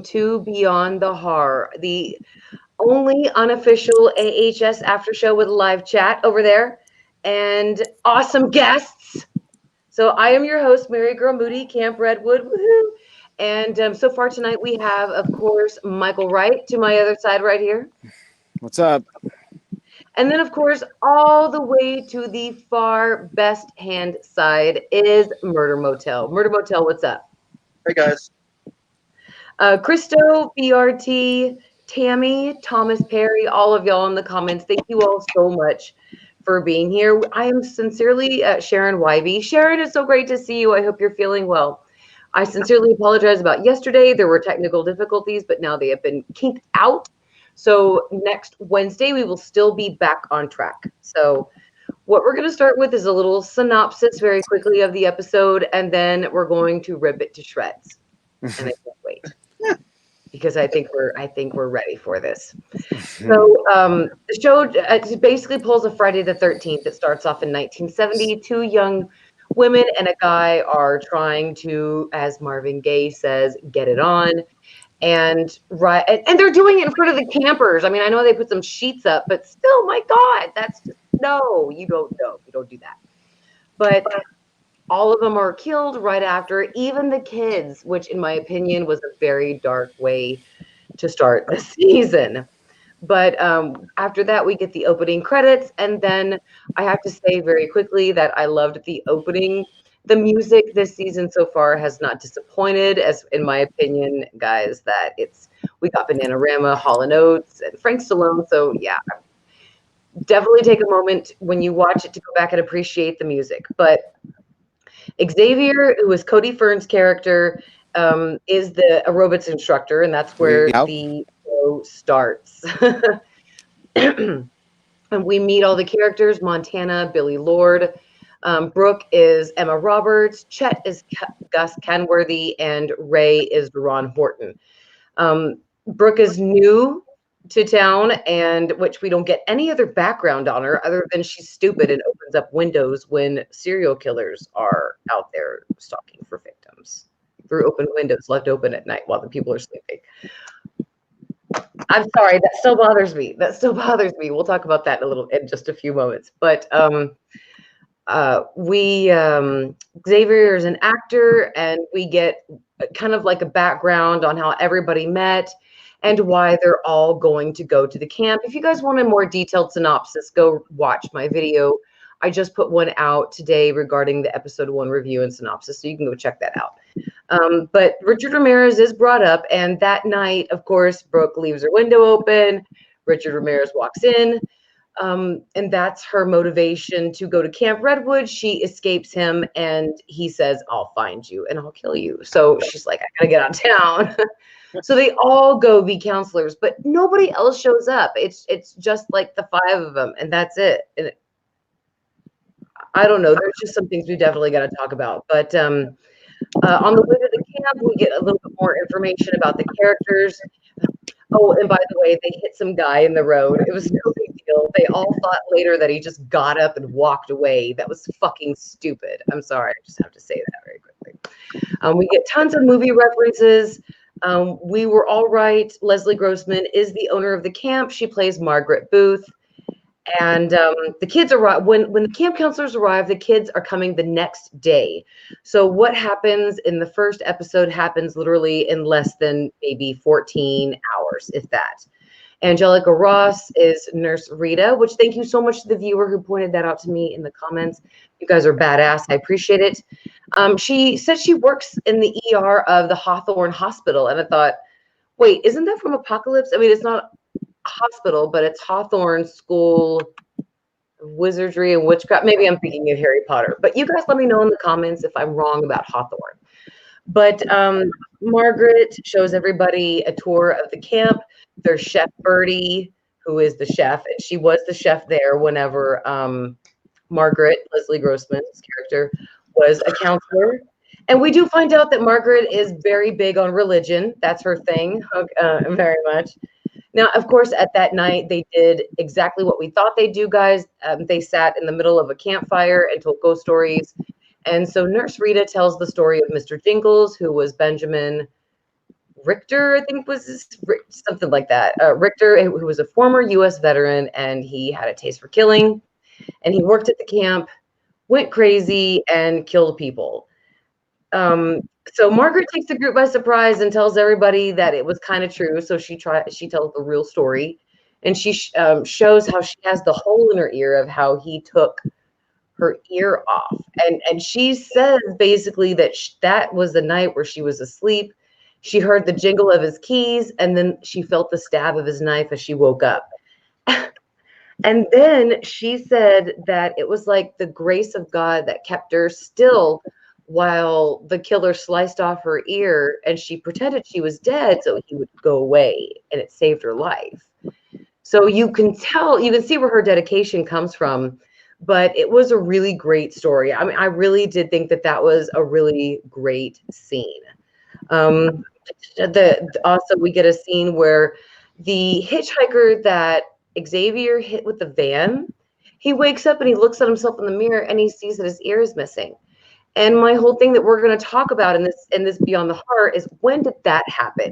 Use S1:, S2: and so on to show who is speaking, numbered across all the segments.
S1: to Beyond the Horror, the only unofficial AHS after show with a live chat over there and awesome guests. So I am your host, Mary Girl Moody, Camp Redwood, woohoo! And so far tonight we have, of course, Michael Wright to my other side right here.
S2: What's up?
S1: And then, of course, all the way to the far best hand side is Murder Motel. Murder Motel, what's up?
S3: Hey guys.
S1: Christo, BRT, Tammy, Thomas Perry, all of y'all in the comments. Thank you all so much for being here. I am sincerely Sharon Wybe. Sharon, it's so great to see you. I hope you're feeling well. I sincerely apologize about yesterday. There were technical difficulties, but now they have been kinked out. So next Wednesday, we will still be back on track. So what we're going to start with is a little synopsis very quickly of the episode, and then we're going to rip it to shreds. And I can't wait because I think we're ready for this. So the show basically pulls a Friday the 13th. It starts off in 1970. Two young women and a guy are trying to, as Marvin Gaye says, get it on. And they're doing it in front of the campers. I mean, I know they put some sheets up, but still, my God, that's just, no, you don't do that. But all of them are killed right after, even the kids, which in my opinion was a very dark way to start the season. But after that, we get the opening credits. And then I have to say very quickly that I loved the opening. The music this season so far has not disappointed, as in my opinion, guys, that we got Bananarama, Hall & Oates, and Frank Stallone. So yeah, definitely take a moment when you watch it to go back and appreciate the music. But Xavier, who is Cody Fern's character, is the aerobics instructor, and that's where the show starts. And we meet all the characters: Montana, Billy Lord, Brooke is Emma Roberts, Chet is Gus Kenworthy, and Ray is Ron Horton. Brooke is new to town, and which we don't get any other background on her other than she's stupid and opens up windows when serial killers are out there stalking for victims through open windows left open at night while the people are sleeping. I'm sorry, that still bothers me. We'll talk about that in just a few moments. But Xavier is an actor, and we get kind of like a background on how everybody met and why they're all going to go to the camp. If you guys want a more detailed synopsis, go watch my video. I just put one out today regarding the episode 1 review and synopsis, so you can go check that out. But Richard Ramirez is brought up, and that night, of course, Brooke leaves her window open. Richard Ramirez walks in, and that's her motivation to go to Camp Redwood. She escapes him, and he says, "I'll find you, and I'll kill you." So she's like, "I gotta get out of town." So they all go be counselors, but nobody else shows up. It's just like the 5 of them, and that's it. And I don't know. There's just some things we definitely got to talk about. But on the way to the camp, we get a little bit more information about the characters. Oh, and by the way, they hit some guy in the road. It was no big deal. They all thought later that he just got up and walked away. That was fucking stupid. I'm sorry. I just have to say that very quickly. We get tons of movie references. We Were All Right. Leslie Grossman is the owner of the camp. She plays Margaret Booth. And the kids arrive when the camp counselors arrive. The kids are coming the next day. So what happens in the first episode happens literally in less than maybe 14 hours, if that. Angelica Ross is Nurse Rita, which thank you so much to the viewer who pointed that out to me in the comments. You guys are badass. I appreciate it. She said she works in the ER of the Hawthorne Hospital, and I thought, wait, isn't that from Apocalypse? I mean, it's not hospital, but it's Hawthorne School of Wizardry and Witchcraft. Maybe I'm thinking of Harry Potter, but you guys let me know in the comments if I'm wrong about Hawthorne. But Margaret shows everybody a tour of the camp. There's Chef Birdie, who is the chef, and she was the chef there whenever Margaret, Leslie Grossman's character, was a counselor. And we do find out that Margaret is very big on religion. That's her thing, very much. Now, of course, at that night, they did exactly what we thought they'd do, guys. They sat in the middle of a campfire and told ghost stories. And so Nurse Rita tells the story of Mr. Jingles, who was Benjamin Richter, I think something like that. Richter, who was a former U.S. veteran, and he had a taste for killing, and he worked at the camp, went crazy, and killed people. So Margaret takes the group by surprise and tells everybody that it was kind of true. So she tells the real story, and she shows how she has the hole in her ear of how he took her ear off, and she says basically that that was the night where she was asleep. She heard the jingle of his keys, and then she felt the stab of his knife as she woke up. And then she said that it was like the grace of God that kept her still while the killer sliced off her ear, and she pretended she was dead so he would go away, and it saved her life. So you can see where her dedication comes from, but it was a really great story. I mean, I really did think that was a really great scene. Also, we get a scene where the hitchhiker that Xavier hit with the van, he wakes up and he looks at himself in the mirror and he sees that his ear is missing. And my whole thing that we're going to talk about in this Beyond the Heart is, when did that happen?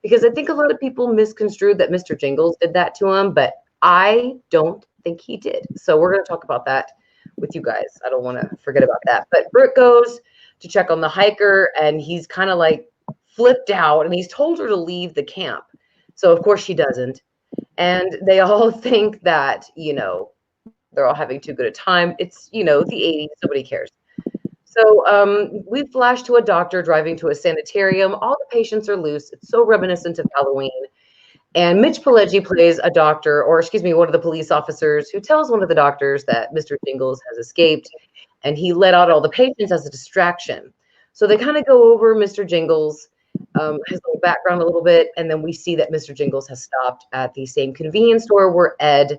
S1: Because I think a lot of people misconstrued that Mr. Jingles did that to him, but I don't think he did. So we're going to talk about that with you guys. I don't want to forget about that. But Brooke goes to check on the hiker, and he's kind of like flipped out, and he's told her to leave the camp. So of course she doesn't. And they all think that, they're all having too good a time. It's, the 80s, nobody cares. So we flash to a doctor driving to a sanitarium. All the patients are loose. It's so reminiscent of Halloween. And Mitch Pileggi plays a doctor, or excuse me, one of the police officers, who tells one of the doctors that Mr. Jingles has escaped, and he let out all the patients as a distraction. So they kind of go over Mr. Jingles, his little background a little bit, and then we see that Mr. Jingles has stopped at the same convenience store where Ed,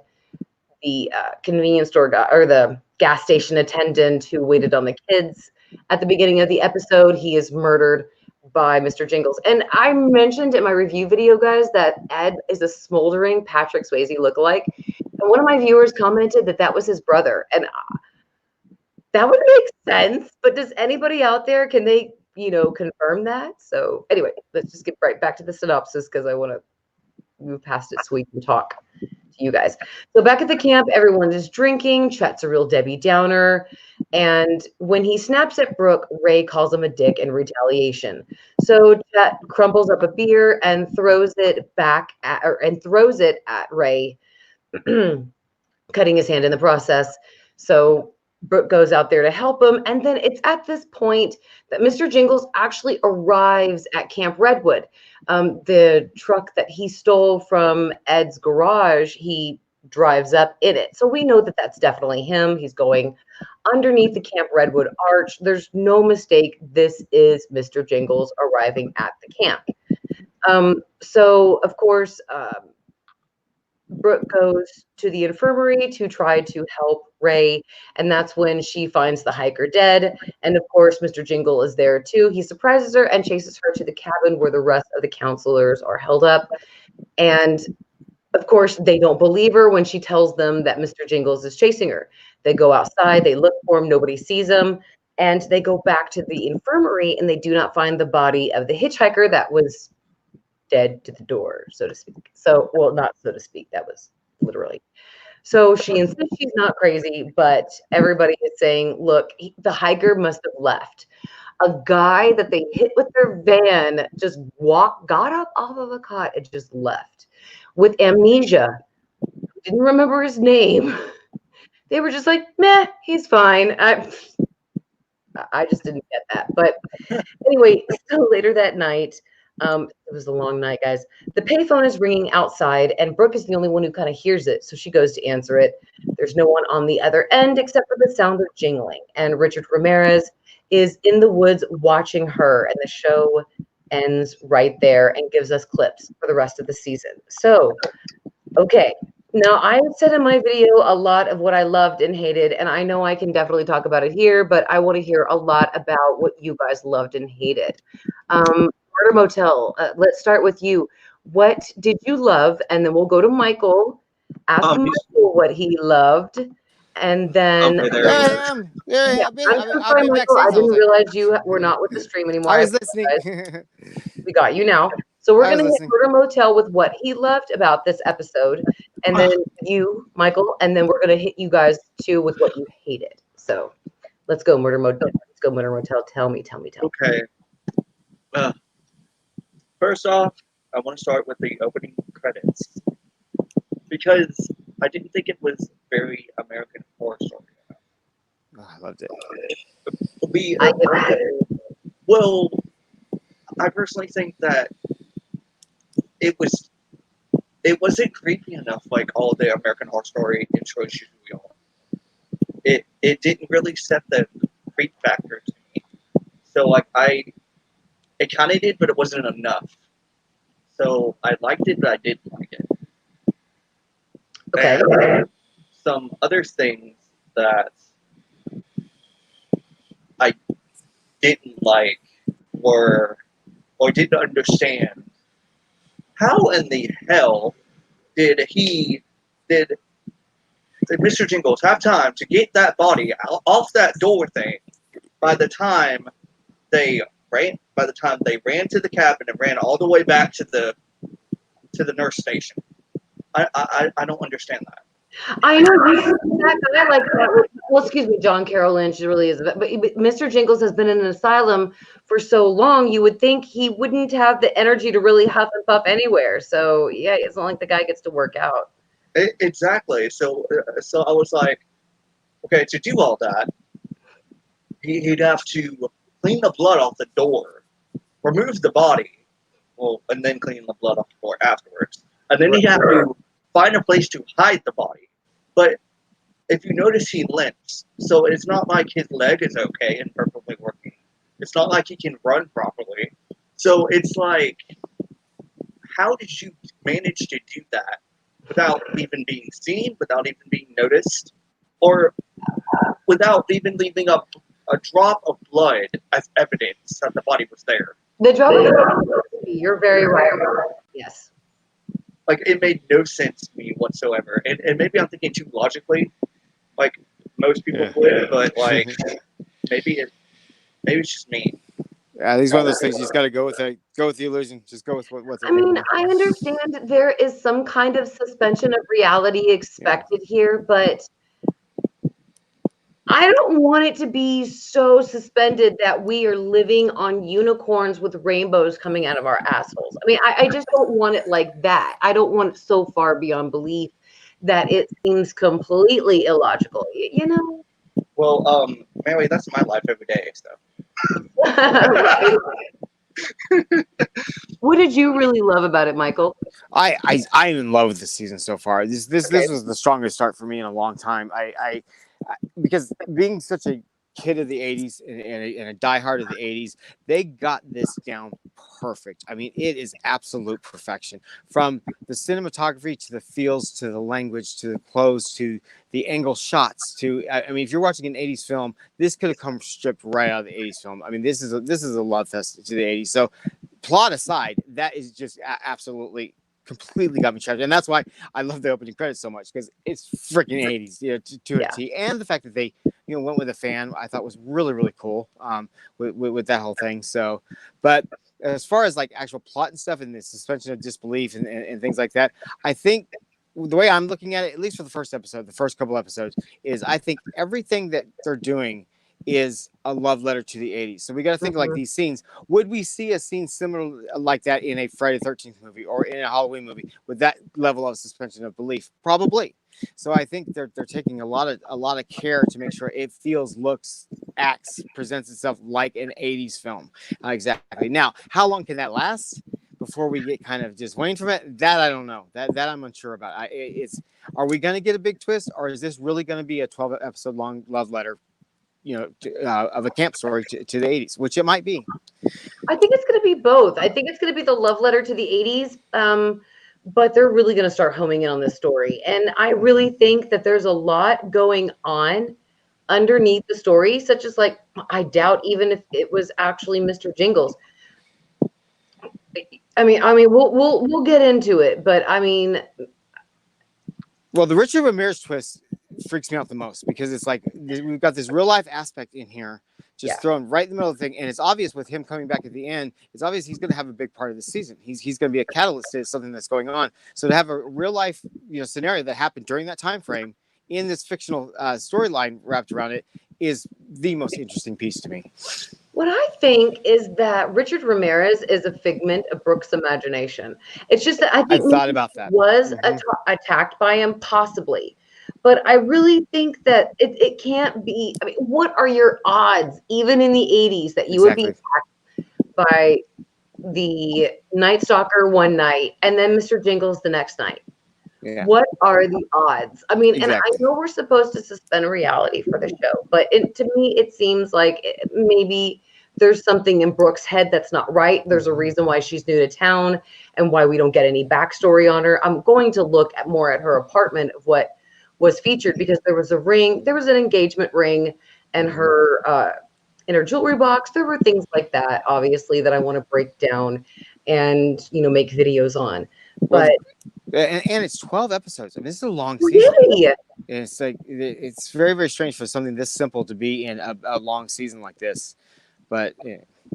S1: the convenience store guy, or the gas station attendant who waited on the kids at the beginning of the episode, he is murdered by Mr. Jingles. And I mentioned in my review video, guys, that Ed is a smoldering Patrick Swayze lookalike. And one of my viewers commented that was his brother. And that would make sense. But does anybody out there, can they, confirm that? So anyway, let's just get right back to the synopsis, because I want to move past it so we can talk to you guys. So back at the camp, everyone is drinking. Chet's a real Debbie Downer. And when he snaps at Brooke, Ray calls him a dick in retaliation. So Chet crumples up a beer and throws it at Ray, cutting his hand in the process. So Brooke goes out there to help him. And then it's at this point that Mr. Jingles actually arrives at Camp Redwood. The truck that he stole from Ed's garage, he drives up in it. So we know that that's definitely him. He's going underneath the Camp Redwood arch. There's no mistake. This is Mr. Jingles arriving at the camp. So of course, Brooke goes to the infirmary to try to help Ray, and that's when she finds the hiker dead. And of course, Mr. Jingle is there too. He surprises her and chases her to the cabin where the rest of the counselors are held up. And of course, they don't believe her when she tells them that Mr. Jingles is chasing her. They go outside, they look for him, nobody sees him, and they go back to the infirmary, and they do not find the body of the hitchhiker that was dead to the door, so to speak. So, well, not so to speak, that was literally. So she insists she's not crazy, but everybody is saying, look, the hiker must have left. A guy that they hit with their van just got up off of a cot and just left with amnesia. Didn't remember his name. They were just like, meh, he's fine. I just didn't get that. But anyway, so later that night, it was a long night, guys. The payphone is ringing outside, and Brooke is the only one who kind of hears it, so she goes to answer it. There's no one on the other end except for the sound of jingling, and Richard Ramirez is in the woods watching her, and the show ends right there and gives us clips for the rest of the season. So, okay. Now, I had said in my video a lot of what I loved and hated, and I know I can definitely talk about it here, but I want to hear a lot about what you guys loved and hated. Murder Motel, let's start with you. What did you love? And then we'll go to Michael, ask Michael what he loved, and then...
S2: I've been
S1: Michael, I didn't realize you were not with the stream anymore.
S2: I was listening.
S1: We got you now. So we're
S2: I was
S1: going to hit
S2: listening.
S1: Murder Motel with what he loved about this episode, and then you, Michael, and then we're going to hit you guys too with what you hated. So let's go Murder Motel. Let's go Murder Motel. Tell me.
S3: Okay. Uh, First off, I want to start with the opening credits because I didn't think it was very American Horror Story.
S2: Oh, I loved it.
S3: We
S1: I get
S3: well, I personally think that it was it wasn't creepy enough like all the American Horror Story intros usually are. It didn't really set the creep factor to me. So like it kind of did, but it wasn't enough. So I liked it, but I didn't like it.
S1: Okay.
S3: And some other things that I didn't like were or didn't understand. How in the hell did Mr. Jingles have time to get that body off that door thing by the time they ran to the cabin and ran all the way back to the nurse station? I don't understand that.
S1: I know that guy like that. Well, excuse me, John Carroll Lynch really is, but Mr. Jingles has been in an asylum for so long. You would think he wouldn't have the energy to really huff and puff anywhere. So yeah, it's not like the guy gets to work out.
S3: Exactly. So I was like, okay, to do all that, he'd have to clean the blood off the door, remove the body, well, and then clean the blood off the door afterwards, and then he'd have to find a place to hide the body. But if you notice, he limps, so it's not like his leg is okay and perfectly working. It's not like he can run properly. So it's like, how did you manage to do that without even being seen, without even being noticed, or without even leaving a drop of blood as evidence that the body was there?
S1: The drop of the you're very right. Yes.
S3: Like, it made no sense to me whatsoever. And maybe I'm thinking too logically, like most people would, but like maybe it's just me.
S2: Yeah, these one of those things you just got to go with it. Go with the illusion. Just go with what.
S1: I mean, I understand there is some kind of suspension of reality expected here, but I don't want it to be so suspended that we are living on unicorns with rainbows coming out of our assholes. I mean, I just don't want it like that. I don't want it so far beyond belief that it seems completely illogical, you know?
S3: Well, Mary, that's my life every day, so.
S1: Right. What did you really love about it, Michael?
S2: I'm in love with this season so far. This
S1: Okay.
S2: was the strongest start for me in a long time. I because being such a kid of the 80s and a diehard of the 80s, they got this down perfect. I mean, it is absolute perfection. From the cinematography to the feels to the language to the clothes to the angle shots to I mean, if you're watching an 80s film, this could have come stripped right out of the 80s film. I mean, this is a love fest to the 80s. So plot aside, that is just absolutely completely got me trapped, and that's why I love the opening credits so much, because it's freaking 80s, to a T. And the fact that they went with a fan, I thought was really cool, with that whole thing. So, but as far as like actual plot and stuff and the suspension of disbelief and things like that, I think the way I'm looking at it, at least for the first couple episodes, is I think everything that they're doing is a love letter to the 80s. So we got to think like these scenes. Would we see a scene similar like that in a Friday the 13th movie or in a Halloween movie with that level of suspension of belief? Probably. So I think they're taking a lot of care to make sure it feels, looks, acts, presents itself like an 80s film. Exactly. Now, how long can that last before we get kind of just waned from it? That I don't know. That I'm unsure about. Are we going to get a big twist, or is this really going to be a 12 episode long love letter, of a camp story to the 80s, which it might be?
S1: I think it's going to be both. I think it's going to be the love letter to the 80s, but they're really going to start homing in on this story. And I really think that there's a lot going on underneath the story, such as, like, I doubt even if it was actually Mr. Jingles. I mean, we'll get into it, but I mean,
S2: well, the Richard Ramirez twist freaks me out the most, because it's like we've got this real life aspect in here just thrown right in the middle of the thing. And it's obvious with him coming back at the end, it's obvious he's going to have a big part of the season. He's going to be a catalyst to something that's going on. So to have a real life, scenario that happened during that time frame in this fictional storyline wrapped around it is the most interesting piece to me.
S1: What I think is that Richard Ramirez is a figment of Brooks' imagination. It's just that I think
S2: I thought about that.
S1: Was attacked by him, possibly. But I really think that it can't be. I mean, what are your odds, even in the 80s, that you would be attacked by the Night Stalker one night and then Mr. Jingles the next night? Yeah. What are the odds? I mean, and I know we're supposed to suspend reality for the show, but to me, it seems like maybe there's something in Brooke's head that's not right. There's a reason why she's new to town and why we don't get any backstory on her. I'm going to look more at her apartment of what was featured, because there was a ring, there was an engagement ring, and her in her jewelry box. There were things like that, obviously, that I want to break down and make videos on. But
S2: and it's 12 episodes. I mean, this is a long season. Really? And it's like it's very, very strange for something this simple to be in a long season like this. But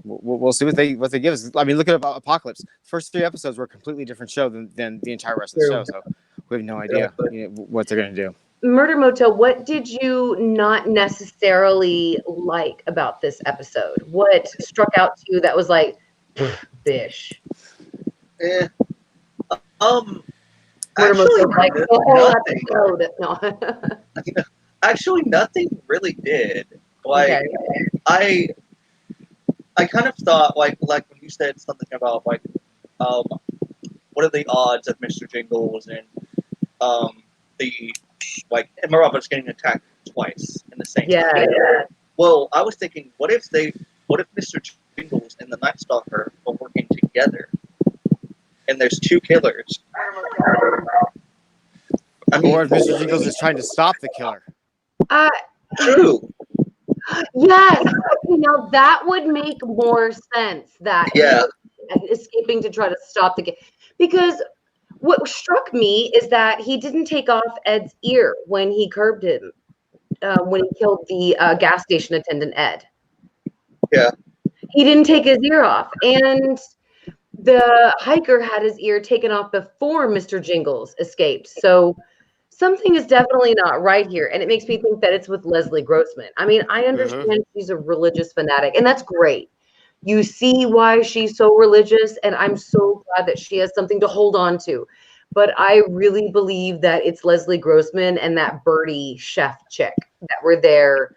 S2: we'll see what they give us. I mean, look at Apocalypse. First 3 episodes were a completely different show than the entire rest of the show. So we have no idea what they're going to do.
S1: Murder Motel, what did you not necessarily like about this episode? What struck out to you that was like, bish?
S3: Actually,
S1: like the whole episode.
S3: No. Actually, nothing really did. Like, okay. I kind of thought, like when you said something about, like, what are the odds of Mr. Jingles and Emma Roberts getting attacked twice in the same time? Yeah. Well, I was thinking, what if Mr. Jingles and the Night Stalker are working together, and there's 2 killers?
S2: I mean, or if Mr. Jingles is trying to stop the killer.
S3: True.
S1: Yes. Now that would make more sense. That escaping to try to stop the game, because what struck me is that he didn't take off Ed's ear when he curbed him, when he killed the gas station attendant Ed.
S3: Yeah.
S1: He didn't take his ear off, and the hiker had his ear taken off before Mr. Jingles escaped. So something is definitely not right here. And it makes me think that it's with Leslie Grossman. I mean, I understand she's a religious fanatic, and that's great. You see why she's so religious, and I'm so glad that she has something to hold on to. But I really believe that it's Leslie Grossman and that Birdie chef chick that were there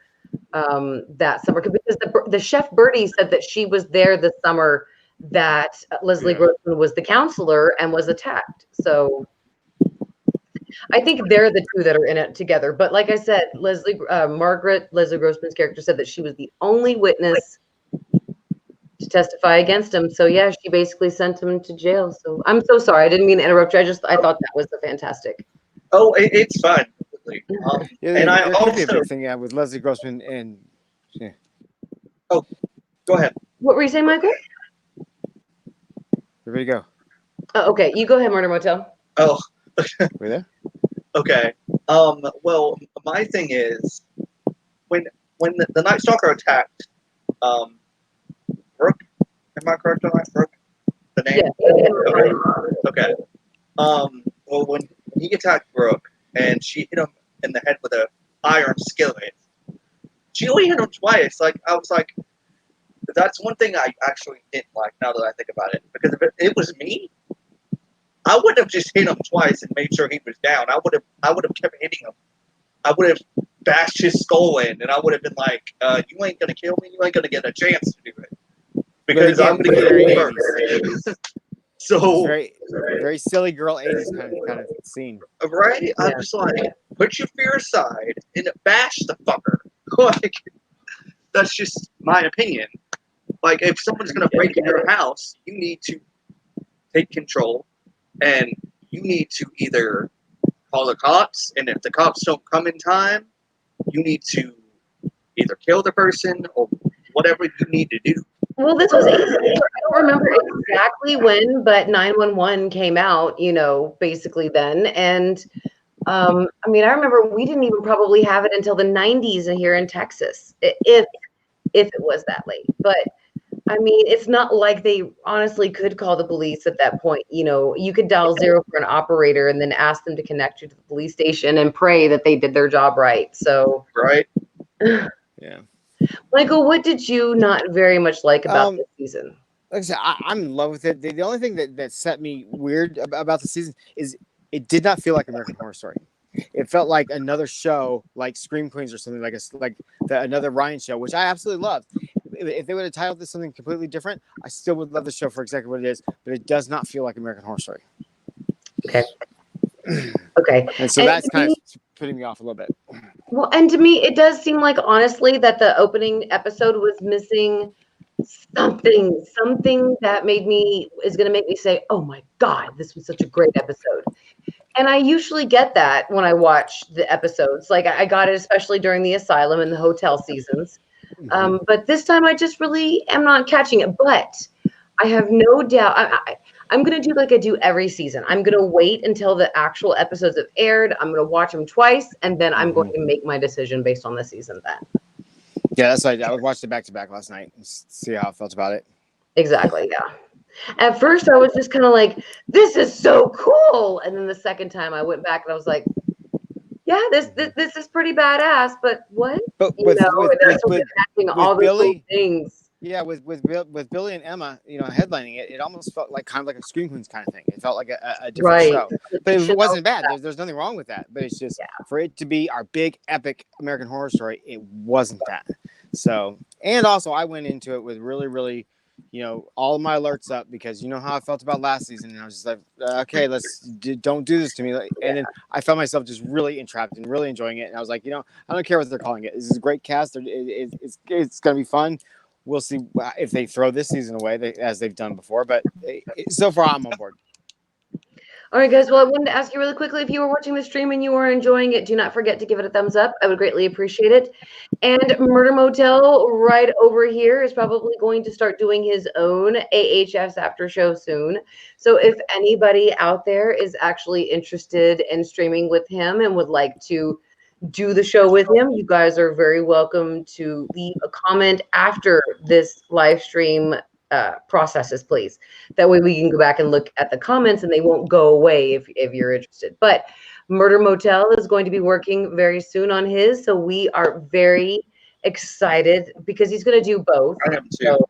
S1: that summer. Because the chef Birdie said that she was there the summer that Leslie Grossman was the counselor and was attacked. So I think they're the 2 that are in it together. But like I said, Leslie Grossman's character said that she was the only witness to testify against him. So yeah, she basically sent him to jail. So I'm so sorry. I didn't mean to interrupt you. I thought that was fantastic.
S3: Oh, it's fine.
S2: And I also be a big thing with Leslie Grossman and
S3: Oh, go ahead.
S1: What were you saying, Michael?
S2: Ready to go.
S1: Oh, okay, you go ahead, Murder Motel.
S3: Oh.
S2: Were there?
S3: Okay. Well, my thing is, when the Night Stalker attacked Brooke, am I correct on that? Brooke? The name? Yeah. Okay. Well, when he attacked Brooke and she hit him in the head with an iron skillet, she only hit him twice. Like, I was like, that's one thing I actually didn't like, now that I think about it. Because if it was me, I wouldn't have just hit him twice and made sure he was down. I would have kept hitting him. I would have bashed his skull in, and I would have been like, you ain't gonna kill me, you ain't gonna get a chance to do it. Because I'm gonna get you first. So
S2: very, very silly girl 80s kind of scene.
S3: Right? I'm just like, put your fear aside and bash the fucker. Like, that's just my opinion. Like, if someone's gonna break in your house, you need to take control. And you need to either call the cops, and if the cops don't come in time, you need to either kill the person or whatever you need to do.
S1: Well, this was, I don't remember exactly when, but 911 came out, basically then. And I mean, I remember we didn't even probably have it until the 90s here in Texas, if if it was that late. But I mean, it's not like they honestly could call the police at that point. You know, you could dial 0 for an operator and then ask them to connect you to the police station and pray that they did their job right. So,
S3: Right?
S2: Yeah.
S1: Michael, what did you not very much like about this season?
S2: Like I said, I'm in love with it. The only thing that set me weird about the season is it did not feel like American Horror Story. It felt like another show, like Scream Queens or something, another Ryan show, which I absolutely love. If they would have titled this something completely different, I still would love the show for exactly what it is. But it does not feel like American Horror Story.
S1: Okay. Okay.
S2: And so that's kind of putting me off a little bit.
S1: Well, and to me, it does seem like, honestly, that the opening episode was missing something that is going to make me say, oh my God, this was such a great episode. And I usually get that when I watch the episodes. Like I got it, especially during the asylum and the hotel seasons. But this time I just really am not catching it. But I have no doubt. I'm going to do like I do every season. I'm going to wait until the actual episodes have aired. I'm going to watch them twice, and then I'm going to make my decision based on the season then.
S2: Yeah, that's why I watched it back-to-back last night and see how I felt about it.
S1: Exactly, yeah. At first, I was just kind of like, this is so cool. And then the second time I went back and I was like, yeah, this is pretty badass, but what?
S2: But
S1: with all those
S2: Billy,
S1: cool things.
S2: Yeah, with Billy and Emma, headlining it, it almost felt like kind of like a Scream Queens kind of thing. It felt like a different show, but it wasn't bad. There's nothing wrong with that. But it's just for it to be our big epic American Horror Story, it wasn't that. So, and also I went into it with really, really, all of my alerts up because you know how I felt about last season, and I was just like, okay, don't do this to me. And then I found myself just really entrapped and really enjoying it. And I was like, I don't care what they're calling it. This is a great cast. It's gonna be fun. We'll see if they throw this season away as they've done before. But so far, I'm on board.
S1: All right, guys. Well, I wanted to ask you really quickly, if you were watching the stream and you are enjoying it, do not forget to give it a thumbs up. I would greatly appreciate it. And Murder Motel right over here is probably going to start doing his own AHS after show soon. So if anybody out there is actually interested in streaming with him and would like to do the show with him, you guys are very welcome to leave a comment after this live stream processes, please. That way we can go back and look at the comments and they won't go away if you're interested. But Murder Motel is going to be working very soon on his, so we are very excited because he's going to do both.
S3: I am too. So,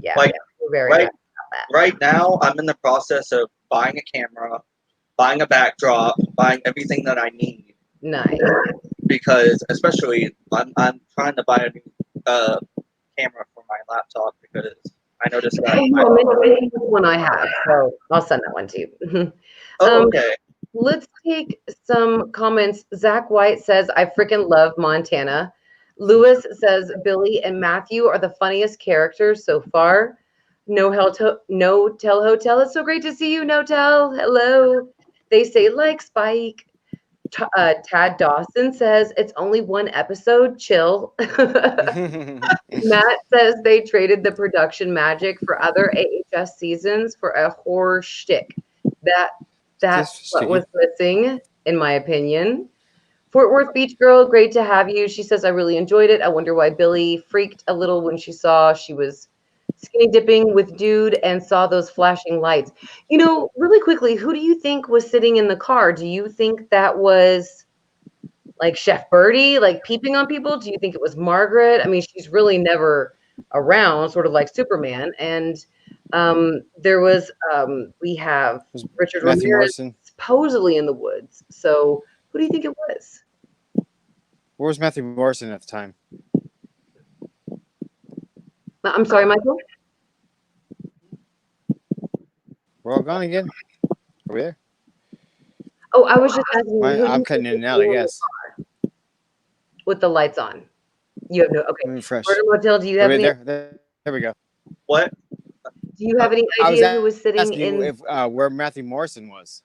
S1: we're very excited about that.
S3: Right now, I'm in the process of buying a camera, buying a backdrop, buying everything that I need.
S1: Nice.
S3: Because especially, I'm trying to buy a new camera for my laptop because I noticed that.
S1: One I have, so I'll send that one to you.
S3: Okay.
S1: Let's take some comments. Zach White says, I freaking love Montana. Lewis says, Billy and Matthew are the funniest characters so far. No Tell Hotel. It's so great to see you, No Tell. Hello. They say, like Spike. Tad Dawson says, it's only one episode. Chill. Matt says they traded the production magic for other AHS seasons for a horror shtick. That's what was missing, in my opinion. Fort Worth Beach Girl, great to have you. She says, I really enjoyed it. I wonder why Billy freaked a little when she saw she was skinny dipping with dude and saw those flashing lights. Really quickly, who do you think was sitting in the car? Do you think that was like Chef Birdie, like peeping on people? Do you think it was Margaret? I mean, she's really never around, sort of like Superman. And there was, we have Richard
S2: Matthew
S1: Ramirez
S2: Morrison
S1: supposedly in the woods. So who do you think it was?
S2: Where was Matthew Morrison at the time?
S1: I'm sorry, Michael?
S2: We're all gone again. Are we there?
S1: Oh, I was just asking.
S2: I'm cutting in and out, I guess.
S1: With the lights on. You have no, okay.
S2: Refresh.
S1: Murder Motel, do you have any?
S2: There we go.
S3: What?
S1: Do you have any idea who was sitting in?
S2: If, where Matthew Morrison was.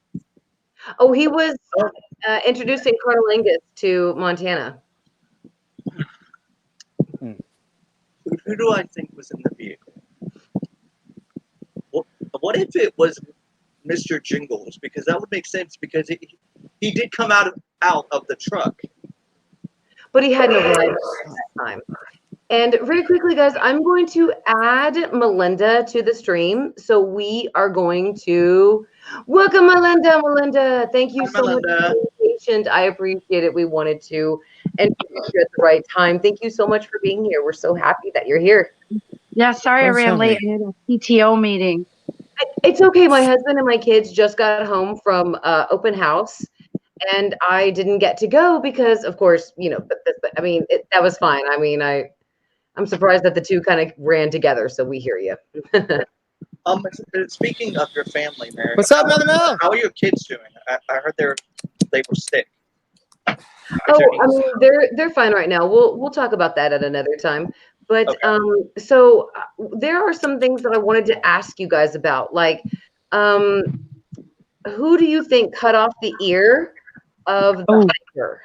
S1: Oh, he was introducing Colonel Angus to Montana.
S3: Who do I think was in the vehicle? What if it was Mr. Jingles? Because that would make sense because he did come out of the truck.
S1: But he had no lights at that time. And very quickly, guys, I'm going to add Melinda to the stream. So we are going to welcome Melinda. Melinda, thank you
S3: Hi,
S1: so much for
S3: Melinda.
S1: being patient. I appreciate it. We wanted to and you at the right time. Thank you so much for being here. We're so happy that you're here.
S4: Yeah, sorry I
S2: What's
S4: ran late.
S2: happening?
S4: I had a PTO meeting.
S1: It's okay. My husband and my kids just got home from open house, and I didn't get to go because, of course, but I mean, that was fine. I mean, I'm surprised that the two kind of ran together. So we hear you.
S3: Speaking of your family, Mary,
S2: What's up, Annabelle?
S3: how are your kids doing? I heard they were sick.
S1: Oh, I mean, they're fine right now. We'll talk about that at another time. But
S3: Okay.
S1: so there are some things that I wanted to ask you guys about, like, who do you think cut off the ear of the
S4: Oh,
S1: hiker?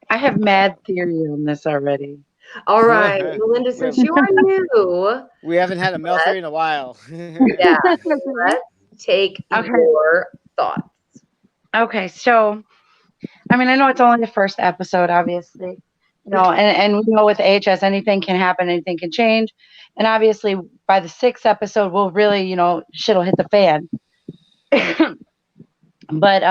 S4: I have mad theory on this already.
S1: All right, Melinda, since you are new,
S2: We haven't had a male theory in a while.
S1: yeah, let's take
S4: Okay.
S1: your thoughts.
S4: Okay, so I mean, I know it's only the first episode, obviously, and we know with AHS anything can happen, anything can change, and obviously by the 6th episode we'll really, shit'll hit the fan. But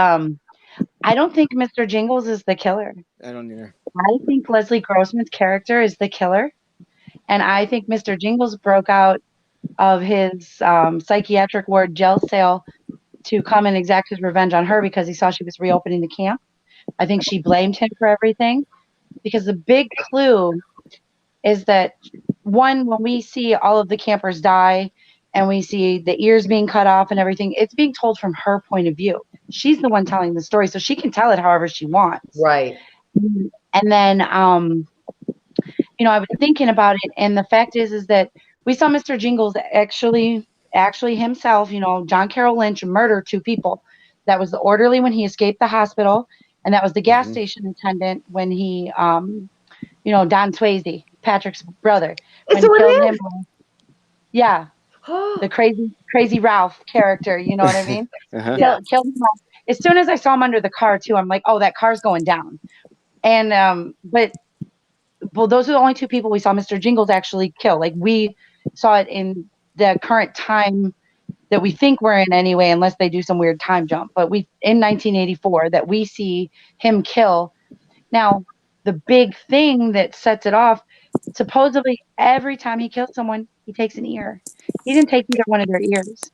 S4: I don't think Mr. Jingles is the killer.
S2: I don't either.
S4: I think Leslie Grossman's character is the killer, and I think Mr. Jingles broke out of his psychiatric ward jail cell to come and exact his revenge on her because he saw she was reopening the camp. I think she blamed him for everything because the big clue is that, one, when we see all of the campers die and we see the ears being cut off and everything, it's being told from her point of view. She's the one telling the story, so she can tell it however she wants.
S1: Right.
S4: And then, I was thinking about it, and the fact is that we saw Mr. Jingles actually himself, John Carroll Lynch murder 2 people. That was the orderly when he escaped the hospital, and that was the gas station attendant when he, Don Swayze, Patrick's brother, when he killed him. Yeah, the crazy Ralph character, you know what I mean?
S2: Uh-huh.
S4: Killed him off. As soon as I saw him under the car too, I'm like, oh, that car's going down. And but those are the only 2 people we saw Mr. Jingles actually kill. Like, we saw it in the current time that we think we're in anyway, unless they do some weird time jump. But in 1984 that we see him kill. Now, the big thing that sets it off, supposedly every time he kills someone, he takes an ear. He didn't take either one of their ears.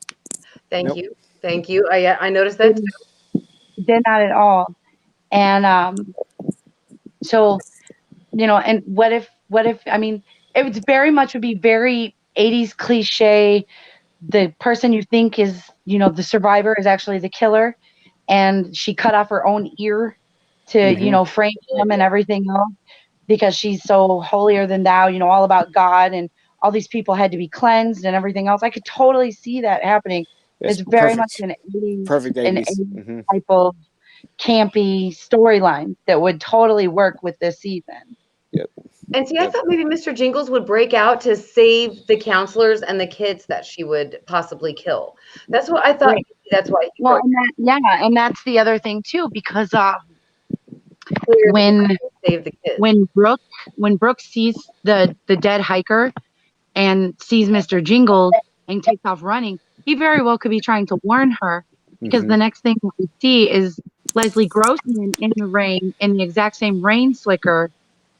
S1: Thank you. I noticed that too.
S4: He did not at all. And so, and what if I mean, it would very much would be very 80s cliche. The person you think is, the survivor is actually the killer, and she cut off her own ear to, frame him and everything else because she's so holier than thou, all about God, and all these people had to be cleansed and everything else. I could totally see that happening. It's very much an 80s,
S2: perfect 80s.
S4: an 80s type of campy storyline that would totally work with this season.
S2: Yep.
S1: And see, I thought maybe Mr. Jingles would break out to save the counselors and the kids that she would possibly kill. That's what I thought. Right. That's why.
S4: And that's the other thing too, because when
S1: save the kids.
S4: when Brooke sees the dead hiker and sees Mr. Jingles and takes off running, he very well could be trying to warn her, because the next thing we see is Leslie Grossman in the rain in the exact same rain slicker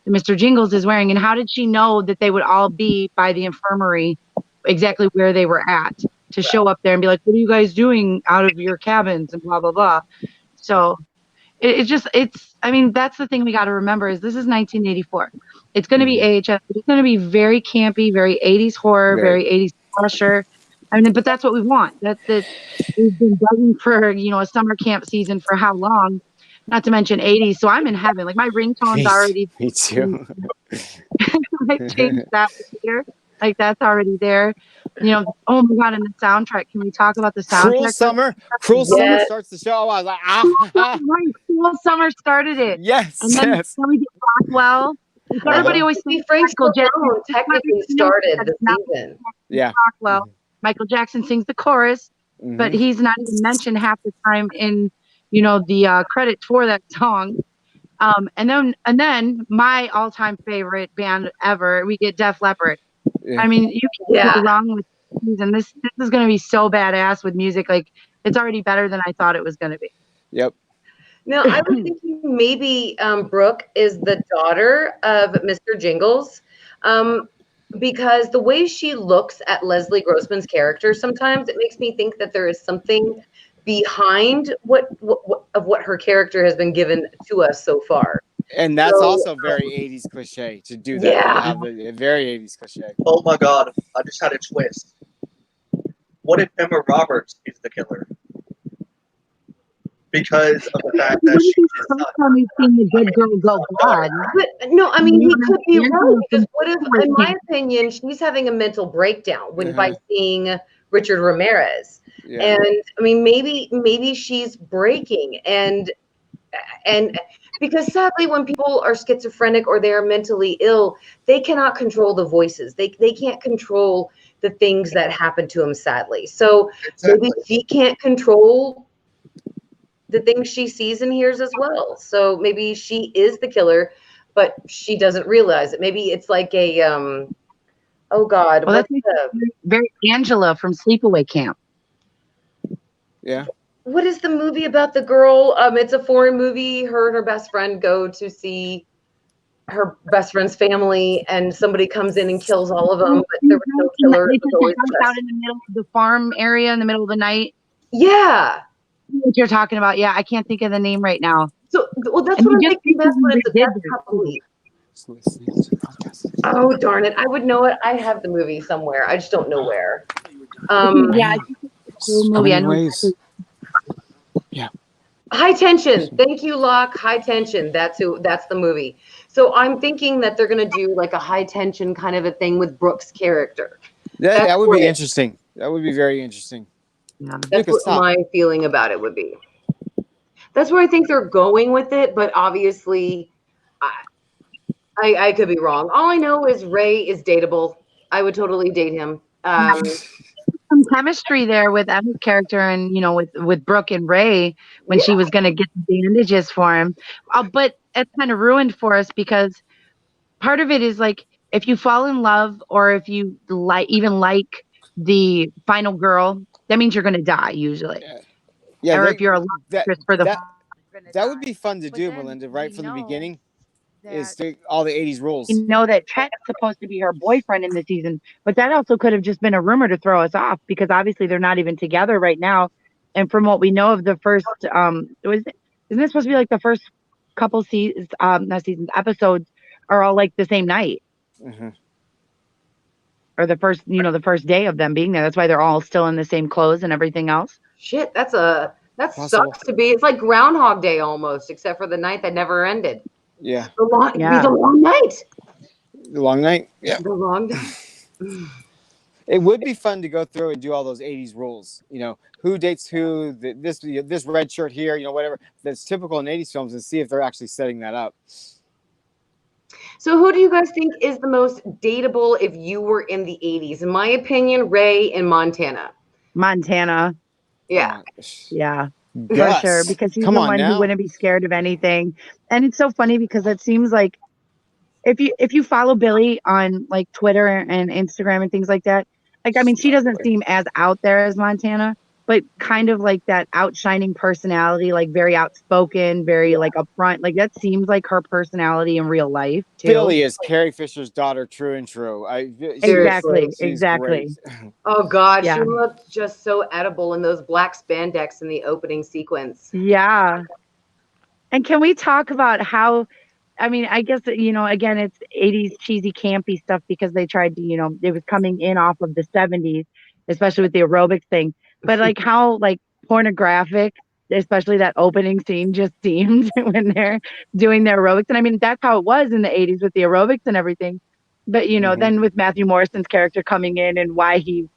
S4: that Mr. Jingles is wearing. And how did she know that they would all be by the infirmary exactly where they were at to show up there and be like, what are you guys doing out of your cabins and blah, blah, blah. So I mean, that's the thing we got to remember is this is 1984. It's going to be AHS. It's going to be very campy, very 80s horror, very 80s slasher. I mean, but that's what we want. We've been begging for, a summer camp season for how long? Not to mention 80s. So I'm in heaven. Like, my ringtone's already.
S2: Me too.
S4: I changed that here. Like, that's already there. Oh my God, and the soundtrack. Can we talk about the soundtrack?
S2: Cruel Summer starts the show. I was like,
S4: Cruel Summer started it.
S2: Yes.
S4: And then we get Rockwell. Everybody always thinks
S1: Michael Jackson technically started the season.
S2: Yeah.
S4: Rockwell. Michael Jackson sings the chorus, but he's not even mentioned half the time in, the credits for that song. And then my all-time favorite band ever, we get Def Leppard.
S2: Yeah.
S4: I mean, you can't
S1: Yeah.
S4: go wrong with these, and this is going to be so badass with music. Like, it's already better than I thought it was going to be.
S2: Yep.
S1: Now, I was thinking maybe Brooke is the daughter of Mr. Jingles, because the way she looks at Leslie Grossman's character, sometimes it makes me think that there is something behind what her character has been given to us so far.
S2: And that's
S1: So,
S2: also very 80s cliche to do that.
S1: Yeah.
S2: You have the very 80s cliche.
S3: Oh my God! I just had a twist. What if Emma Roberts is the killer? Because of the fact that
S4: Wouldn't
S3: she
S4: be
S3: is
S4: the
S3: not.
S4: first time we've seen the good girl go bad.
S1: But no, I mean, he could be
S4: Yeah.
S1: right, because what if, in my opinion, she's having a mental breakdown by seeing Richard Ramirez.
S2: Yeah.
S1: And I mean, maybe she's breaking, and because sadly, when people are schizophrenic or they are mentally ill, they cannot control the voices. They can't control the things that happen to them, sadly. So
S3: Exactly.
S1: maybe she can't control the things she sees and hears as well. So maybe she is the killer, but she doesn't realize it. Maybe it's like a oh God,
S4: Well,
S1: what's
S4: that's
S1: the
S4: very Angela from Sleepaway Camp.
S2: Yeah.
S1: what is the movie about the girl? It's a foreign movie. Her and her best friend go to see her best friend's family, and somebody comes in and kills all of them, but there was no killer.
S4: They
S1: It was
S4: took
S1: always
S4: the house
S1: the
S4: out
S1: best.
S4: in the middle of the farm area in the middle of the night.
S1: Yeah.
S4: What you're talking about? Yeah, I can't think of the name right now.
S1: So well, that's
S4: And
S1: what
S4: we
S1: I'm
S4: just
S1: thinking. That's what
S4: recently
S1: it's.
S4: redid
S1: That's
S4: that,
S1: probably.
S2: Just listening to the podcast.
S1: Oh darn it! I would know it. I have the movie somewhere. I just don't know where.
S4: Yeah, I think it's a cool movie. I know
S2: Anyways.
S1: High Tension. Thank you, Locke. High Tension. That's the movie. So I'm thinking that they're gonna do like a High Tension kind of a thing with Brooke's character.
S2: That would
S1: what-
S2: be interesting. That would be very interesting.
S4: Yeah.
S1: That's
S2: Lucas,
S1: what
S2: stop.
S1: my feeling about it would be. That's where I think they're going with it, but obviously, I could be wrong. All I know is Ray is dateable. I would totally date him.
S4: Some chemistry there with Emma's character and with Brooke and Ray when she was going to get the bandages for him. But it's kind of ruined for us because part of it is like if you fall in love or if you like the final girl, that means you're going to die usually.
S2: Yeah.
S4: Or if you're a love
S2: that,
S4: interest for the
S2: that,
S4: you're gonna
S2: that would
S4: die.
S2: be fun to
S4: But
S2: do,
S4: then
S2: Melinda, right
S4: we
S2: from the
S4: know
S2: beginning. Is
S4: that-
S2: to all the 80s rules.
S4: You know that Trent's supposed to be her boyfriend in the season, but that also could have just been a rumor to throw us off because obviously they're not even together right now. And from what we know of the first, isn't it supposed to be like the first couple seasons, not seasons, episodes are all like the same night or the first day of them being there. That's why they're all still in the same clothes and everything else.
S1: Shit, that
S2: Possible.
S1: sucks to be. It's like Groundhog Day almost, except for the night that never ended.
S2: Yeah.
S1: It'd be
S4: Yeah.
S1: the long night.
S2: The long night. Yeah.
S1: The long night.
S2: It would be fun to go through and do all those 80s rules. Who dates who, this red shirt here, whatever. That's typical in 80s films, and see if they're actually setting that up.
S1: So who do you guys think is the most dateable if you were in the 80s? In my opinion, Ray and Montana.
S4: Montana.
S1: Yeah.
S4: Yeah.
S2: Gus,
S4: For sure, because he's
S2: come
S4: the
S2: on
S4: one
S2: now.
S4: who wouldn't be scared of anything. And it's so funny because it seems like if you follow Billy on like Twitter and Instagram and things like that, like I mean, she doesn't seem as out there as Montana, but kind of like that outshining personality, like very outspoken, very like upfront. Like that seems like her personality in real life too.
S2: Billy is Carrie Fisher's daughter, true and true.
S4: Exactly,
S2: she's
S4: exactly.
S2: great.
S1: Oh God,
S4: Yeah.
S1: she looked just so edible in those black spandex in the opening sequence.
S4: Yeah. And can we talk about how, I mean, I guess, again, it's 80s cheesy, campy stuff because they tried to, it was coming in off of the 70s, especially with the aerobics thing. But like how like pornographic, especially that opening scene just seemed when they're doing their aerobics. And I mean, that's how it was in the 80s with the aerobics and everything. But, then with Matthew Morrison's character coming in and why he,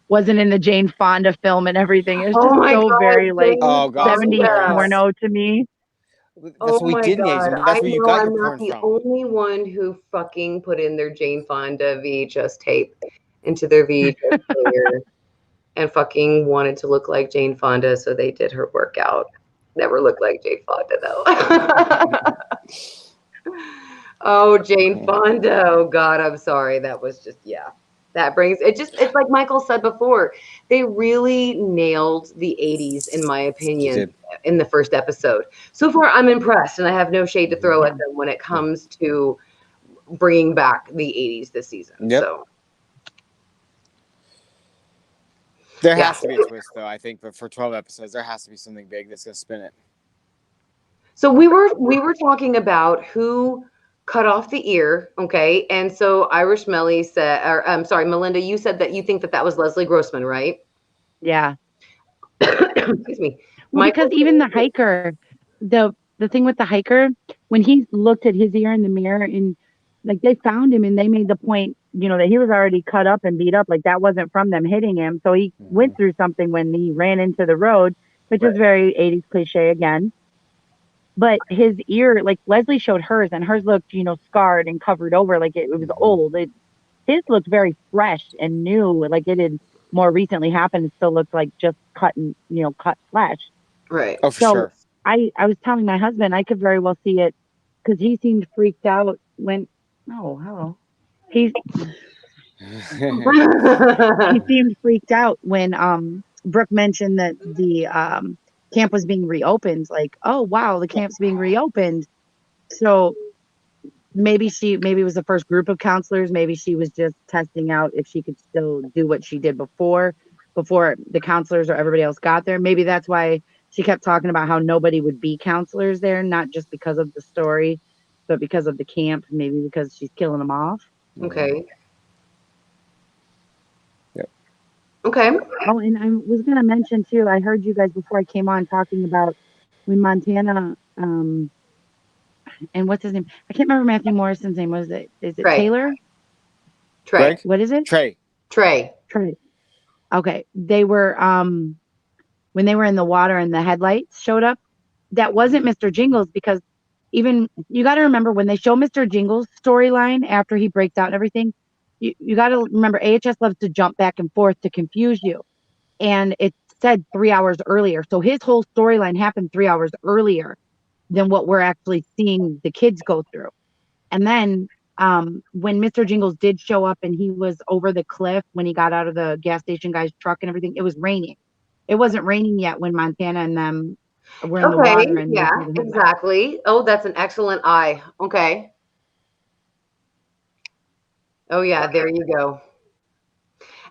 S4: wasn't in the Jane Fonda film and everything. It's
S1: Oh
S4: just
S1: my
S4: so
S1: God,
S4: very like
S2: Oh, God.
S4: 70s
S1: yes.
S4: porno to me.
S2: That's
S1: Oh
S2: what we
S1: my
S2: did in the 80s.
S1: God.
S2: That's
S1: I
S2: where you
S1: know
S2: got
S1: I'm
S2: your
S1: not
S2: porn
S1: the
S2: from.
S1: only one who fucking put in their Jane Fonda VHS tape into their VHS player and fucking wanted to look like Jane Fonda, so they did her workout. Never looked like Jane Fonda though. Oh, Jane Fonda. Oh God, I'm sorry. That was just That brings it just it's like Michael said before. They really nailed the 80s in my opinion
S2: did.
S1: in the first episode. So far I'm impressed and I have no shade to throw at them when it comes to bringing back the 80s this season.
S2: Yep.
S1: So
S2: There
S1: Yeah.
S2: has to be a twist, though. I think, but for 12 episodes, there has to be something big that's gonna spin it.
S1: So we were talking about who cut off the ear, okay? And so Irish Melly said, or I'm sorry, Melinda, you said that you think that that was Leslie Grossman, right?
S4: Yeah.
S1: Excuse me.
S4: Well,
S1: Michael,
S4: because even the hiker, the thing with the hiker, when he looked at his ear in the mirror and like they found him and they made the point, that he was already cut up and beat up, like that wasn't from them hitting him. So he went through something when he ran into the road, which is very 80s cliche again. But his ear, like Leslie showed hers, and hers looked, scarred and covered over, like it was old. His looked very fresh and new, like it had more recently happened. It still looked like just cut and cut flesh.
S1: right.
S2: Oh, for
S4: So
S2: sure.
S4: I was telling my husband I could very well see it because he seemed freaked out when. Oh, hello. He seemed freaked out when Brooke mentioned that the camp was being reopened. Like, oh wow, the camp's being reopened. So maybe it was the first group of counselors. Maybe she was just testing out if she could still do what she did before the counselors or everybody else got there. Maybe that's why she kept talking about how nobody would be counselors there, not just because of the story, but because of the camp. Maybe because she's killing them off.
S1: Okay.
S2: Yep.
S1: Okay.
S4: Oh, and I was going to mention too, I heard you guys before I came on talking about when Montana, and what's his name? I can't remember Matthew Morrison's name. Is it
S1: Trey.
S4: Taylor?
S1: Trey.
S2: Greg?
S4: What is it?
S2: Trey.
S1: Trey.
S4: Trey. Okay. They were, when they were in the water and the headlights showed up, that wasn't Mr. Jingles because even, you got to remember when they show Mr. Jingles' storyline after he breaks out and everything, you got to remember AHS loves to jump back and forth to confuse you. And it said 3 hours earlier. So his whole storyline happened 3 hours earlier than what we're actually seeing the kids go through. And then when Mr. Jingles did show up and he was over the cliff when he got out of the gas station guy's truck and everything, it was raining. It wasn't raining yet when Montana and them were in the
S1: Okay.
S4: water. And
S1: Yeah, exactly. Oh, that's an excellent eye. Okay. Oh yeah, there you go.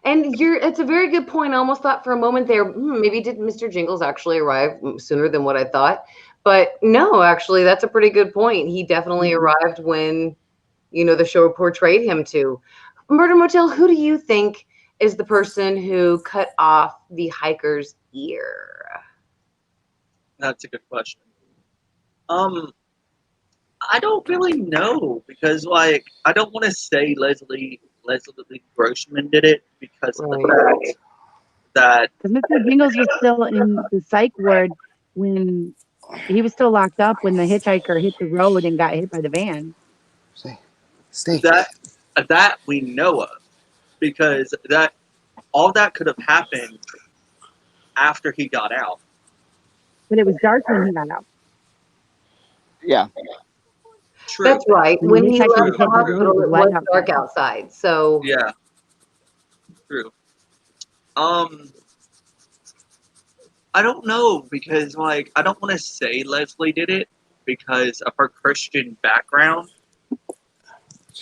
S1: And it's a very good point. I almost thought for a moment there, maybe did Mr. Jingles actually arrive sooner than what I thought? But no, actually, that's a pretty good point. He definitely arrived when, the show portrayed him to. Murder Motel, who do you think is the person who cut off the hiker's ear?
S3: That's a good question. I don't really know because, I don't want to say Leslie Grossman did it because of the fact that
S4: because Mr. Jingles was still in the psych ward when he was still locked up when the hitchhiker hit the road and got hit by the van.
S2: Stay.
S3: that we know of, because that all that could have happened after he got out.
S4: But it was dark when he got out.
S2: Yeah.
S3: True.
S1: That's right.
S4: When
S1: When he
S4: hitchhiker
S1: left
S4: hit
S1: the
S4: the road,
S1: hospital,
S4: it was
S1: it
S4: light
S1: was dark
S4: outside.
S1: outside. So
S3: Yeah. True. I don't know because I don't want to say Leslie did it because of her Christian background.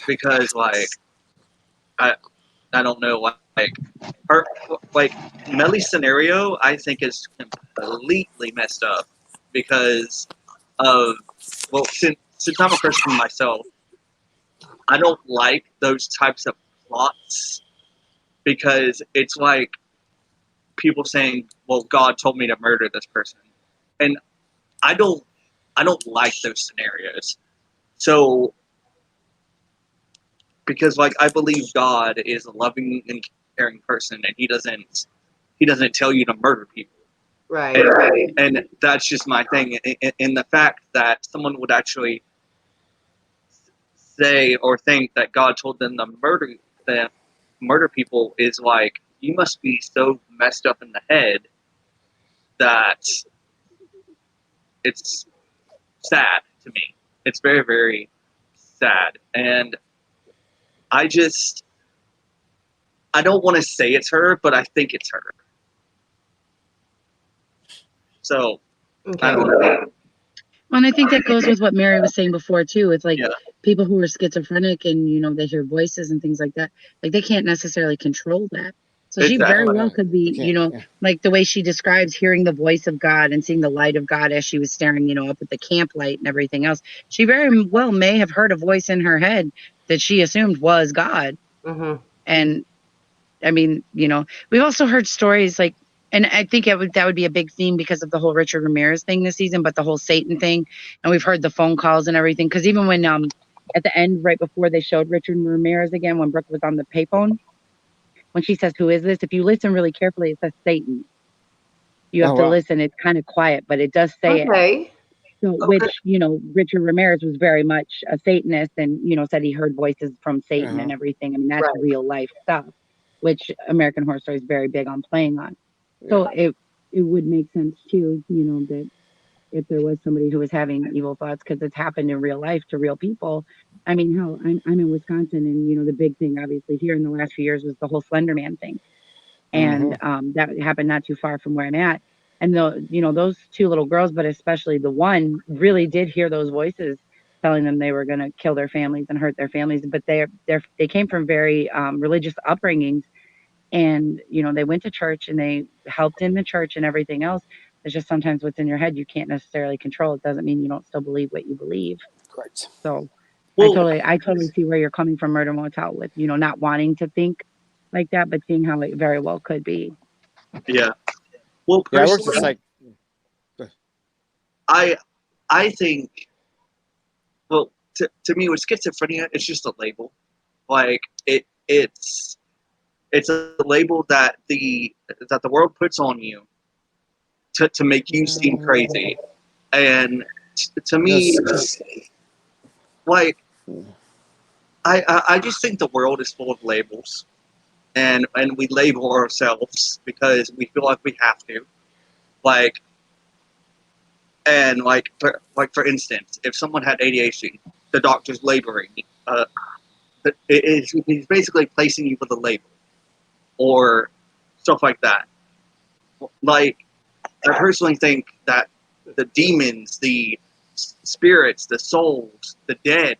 S3: Because I don't know her Melly's scenario I think is completely messed up because of since I'm a Christian myself, I don't like those types of plots because it's like people saying, "Well, God told me to murder this person," and I don't like those scenarios. So, because I believe God is a loving and caring person, and He doesn't tell you to murder people.
S1: right.
S3: And that's just my thing. And the fact that someone would actually say or think that God told them to murder people is you must be so messed up in the head that it's sad to me. It's very, very sad. And I don't want to say it's her, but I think it's her. So, I don't know.
S4: And I think that goes with what Mary was saying before too. It's like
S3: Yeah.
S4: people who are schizophrenic and they hear voices and things like that. Like they can't necessarily control that. So she very
S3: Exactly.
S4: well could be,
S2: Yeah.
S4: like the way she describes hearing the voice of God and seeing the light of God as she was staring, up at the camp light and everything else. She very well may have heard a voice in her head that she assumed was God.
S1: Mm-hmm.
S4: And I mean, we've also heard stories like, and I think that would be a big theme because of the whole Richard Ramirez thing this season, but the whole Satan thing. And we've heard the phone calls and everything. Because even when at the end, right before they showed Richard Ramirez again, when Brooke was on the payphone, when she says, "Who is this?" If you listen really carefully, it says Satan. You have
S2: Oh,
S4: to
S2: wow.
S4: listen. It's kind of quiet, but it does say it.
S1: Okay.
S4: So, which, Richard Ramirez was very much a Satanist and, said he heard voices from Satan and everything. I mean, that's
S1: Right.
S4: real life stuff, which American Horror Story is very big on playing on. So it would make sense too, that if there was somebody who was having evil thoughts, because it's happened in real life to real people. I mean, hell, I'm in Wisconsin, and the big thing obviously here in the last few years was the whole Slender Man thing, and that happened not too far from where I'm at. And those two little girls, but especially the one, really did hear those voices telling them they were going to kill their families and hurt their families. But they came from very religious upbringings, and they went to church and they helped in the church and everything else. It's just sometimes what's in your head you can't necessarily control. It doesn't mean you don't still believe what you believe.
S2: Correct.
S4: So
S3: Well,
S4: I totally see where you're coming from, Murder Motel, with not wanting to think like that, but seeing how it very well could be.
S3: yeah. Well,
S2: Yeah, I worked with
S3: personally, I think, well, to me, with schizophrenia, it's just a label. Like it's a label that the world puts on you to make you seem crazy, and to me, it's just like I just think the world is full of labels, and we label ourselves because we feel like we have to, like. And for instance, if someone had ADHD, the doctor's labeling. He's basically placing you with a label, or stuff like that. Like, I personally think that the demons, the spirits, the souls, the dead,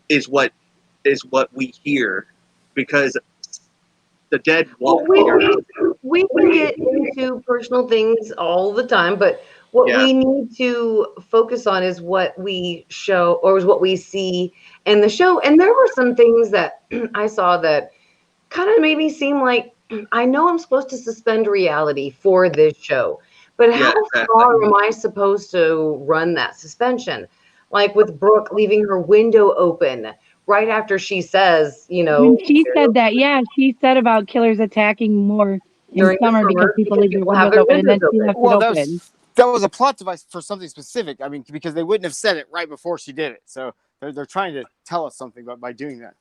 S3: is what we hear, because the dead
S1: Well,
S3: walk here.
S1: we can get into personal things all the time, but what
S3: Yeah.
S1: we need to focus on is what we show, or is what we see in the show. And there were some things that I saw that kind of made me seem like I know I'm supposed to suspend reality for this show, but how
S3: Yeah, exactly.
S1: far am I supposed to run that suspension? Like with Brooke leaving her window open right after she says,
S4: When she said that, she said about killers attacking more in
S1: during the
S4: summer because
S1: summer
S4: people
S1: because
S4: leave their
S1: people have
S4: windows
S1: their
S4: open, and then
S1: windows
S4: she
S1: open.
S4: left it
S2: Well,
S4: open.
S2: that was a plot device for something specific. I mean, because they wouldn't have said it right before she did it. So they're trying to tell us something by doing that.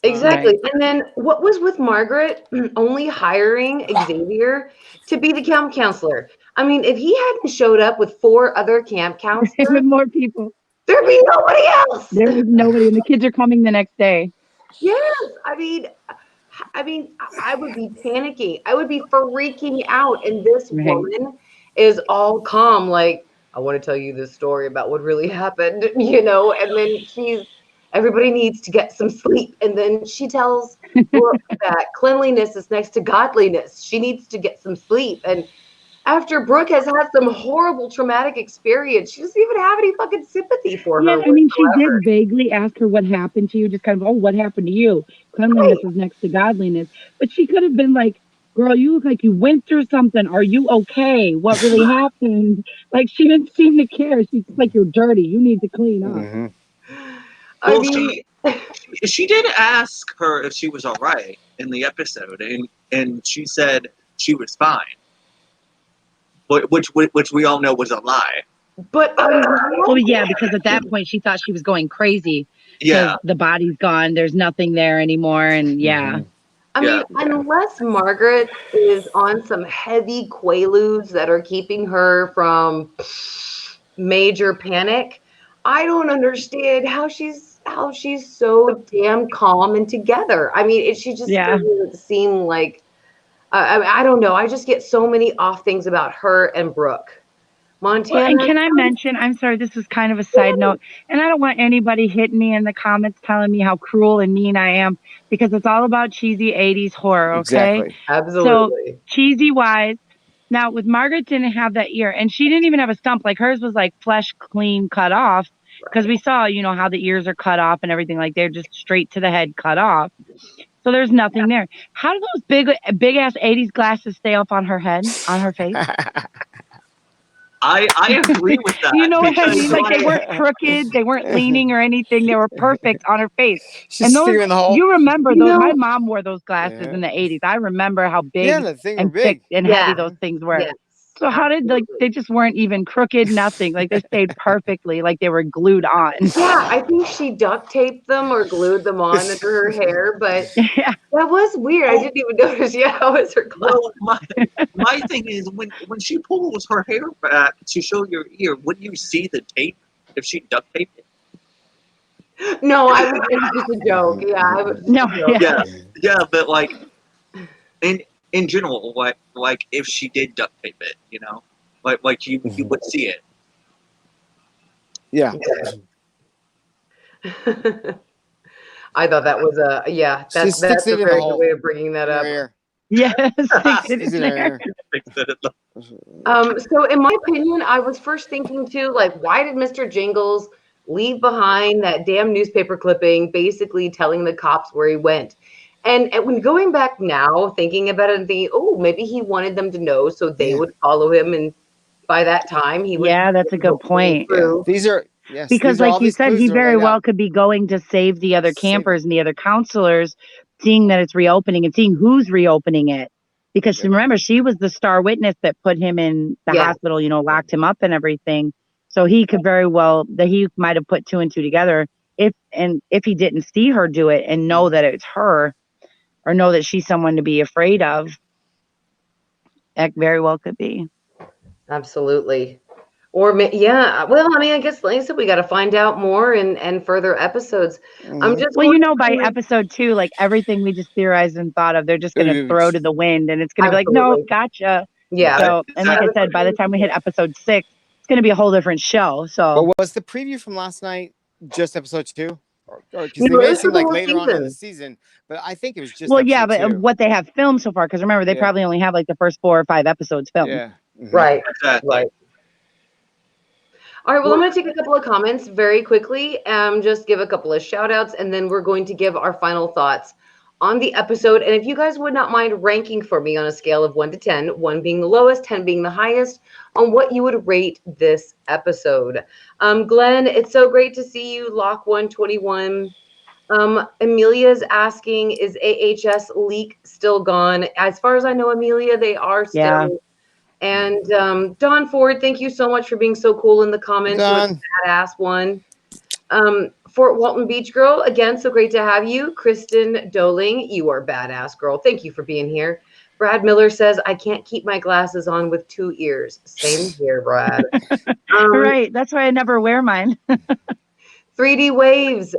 S1: Exactly.
S4: Right.
S1: And then what was with Margaret only hiring Xavier to be the camp counselor? I mean, if he hadn't showed up with 4 other camp counselors,
S4: With more people.
S1: there'd be nobody else.
S4: There was nobody, and the kids are coming the next day.
S1: Yes. I mean, I would be panicking. I would be freaking out. And this
S4: Right.
S1: woman is all calm, like, I want to tell you this story about what really happened, and then everybody needs to get some sleep. And then she tells Brooke that cleanliness is next to godliness. She needs to get some sleep. And after Brooke has had some horrible traumatic experience, she doesn't even have any fucking sympathy for
S4: Yeah,
S1: her
S4: I mean, she
S1: whatsoever.
S4: did vaguely ask her what happened to you, just kind of, what happened to you? Cleanliness
S1: Right.
S4: is next to godliness. But she could have been like, girl, you look like you went through something. Are you okay? What really happened? Like, she didn't seem to care. She's just like, you're dirty. You need to clean up.
S2: Mm-hmm.
S1: I
S3: Well,
S1: mean,
S3: she did ask her if she was all right in the episode, and she said she was fine, which we all know was a lie.
S1: but
S4: Well, yeah, because at that point she thought she was going crazy because
S3: Yeah,
S4: the body's gone. There's nothing there anymore. And yeah.
S1: I mean, unless Margaret is on some heavy quaaludes that are keeping her from major panic, I don't understand how she's so damn calm and together. I mean, she just
S4: Yeah.
S1: doesn't seem like. I don't know. I just get so many off things about her and Brooke.
S4: Well,
S1: Montana.
S4: and can I mention, I'm sorry, this is kind of a side note, and I don't want anybody hitting me in the comments telling me how cruel and mean I am, because it's all about cheesy 80s horror, okay?
S2: Exactly.
S4: So,
S1: Absolutely.
S4: cheesy wise, now with Margaret didn't have that ear, and she didn't even have a stump. Like hers was like flesh clean cut off, because we saw, you know, how the ears are cut off and everything, like they're just straight to the head cut off. So there's nothing there. How do those big ass 80s glasses stay up on her head, on her face?
S3: I agree with that.
S4: You know what I
S3: because,
S4: mean? Like they weren't crooked, they weren't leaning or anything. They were perfect on her face.
S2: She's
S4: And those,
S2: finger in the hole.
S4: you remember
S1: You
S4: those?
S1: know-
S4: My mom wore those glasses
S2: Yeah.
S4: in the 80s. I remember how big
S2: Yeah, the thing were
S4: and
S2: big.
S4: thick and
S1: Yeah.
S4: heavy those things were.
S1: Yes.
S4: So how did like they just weren't even crooked, nothing. Like they stayed perfectly, like they were glued on.
S1: Yeah, I think she duct taped them or glued them on under her hair, but
S4: Yeah.
S1: that was weird. I didn't even notice. Yeah, how was her glass?
S3: well, my thing is when she pulls her hair back to show your ear, wouldn't you see the tape if she duct taped it?
S1: No, it was just a joke. Yeah, I was.
S4: No,
S1: joke.
S4: yeah.
S3: Yeah, but like in general, like if she did duct tape it, you know, like you would see it.
S2: Yeah.
S1: I thought that was
S2: She
S1: that's
S2: sticks
S1: a
S2: it in the
S1: very
S2: hole.
S1: good way of bringing that
S2: In her
S1: up.
S2: ear.
S4: Yes, sticks it
S2: Sticks
S4: in
S2: it in her
S4: there.
S2: ear.
S1: So in my opinion, I was first thinking too, like, why did Mr. Jingles leave behind that damn newspaper clipping, basically telling the cops where he went? And when going back now, thinking about it, and thinking, oh, maybe he wanted them to know so they
S2: Yeah.
S1: would follow him, and by that time he would.
S4: Yeah, that's a good point.
S2: Yeah. These are
S4: Because
S2: these are all
S4: like you
S2: these
S4: said,
S2: clues
S4: he
S2: that are
S4: very
S2: laid
S4: well
S2: out.
S4: could be going to save the other
S2: Save
S4: campers and the other counselors, seeing that it's reopening and seeing who's reopening it. Because
S2: Yeah.
S4: remember, she was the star witness that put him in the
S1: Yeah.
S4: hospital, you know, locked him up and everything. So he could very well, that he might have put two and two together if he didn't see her do it and know that it's her, or know that she's someone to be afraid of. That very well could be.
S1: Absolutely. Or yeah, well, I mean, I guess like I said, we got to find out more and further episodes. I'm just
S4: Well, you know, by
S1: wondering-
S4: episode 2, like everything we just theorized and thought of, they're just going to throw to the wind, and it's going to be like, no,
S1: Absolutely.
S4: gotcha.
S1: Yeah.
S4: So, and like I said, by the time we hit episode 6, it's going to be a whole different show. So,
S2: But was the preview from last night just episode 2? Because
S1: No,
S2: they made
S1: it
S2: it
S1: was
S2: seem
S1: for the
S2: like
S1: whole
S2: later on in the
S1: season.
S2: season, but I think it was just
S4: well, yeah, but
S2: episode 2.
S4: what they have filmed so far, because remember, they
S2: Yeah.
S4: probably only have like the first 4 or 5 episodes filmed.
S2: Yeah. Mhm.
S1: Right.
S3: Exactly.
S1: Right. All right, well, I'm going to take a couple of comments very quickly, just give a couple of shout outs, and then we're going to give our final thoughts on the episode. And if you guys would not mind ranking for me on a scale of 1 to 10, 1 being the lowest, 10 being the highest, on what you would rate this episode. Glenn, it's so great to see you, Lock 121. Amelia's asking, is AHS leak still gone? As far as I know, Amelia, they are still.
S4: Yeah.
S1: And Don Ford, thank you so much for being so cool in the comments. You're a
S2: Don.
S1: badass one. Fort Walton Beach Girl, again, so great to have you. Kristen Doling, you are badass girl. Thank you for being here. Brad Miller says, I can't keep my glasses on with 2 ears. Same here, Brad.
S4: Right. That's why I never wear mine.
S1: 3D Waves,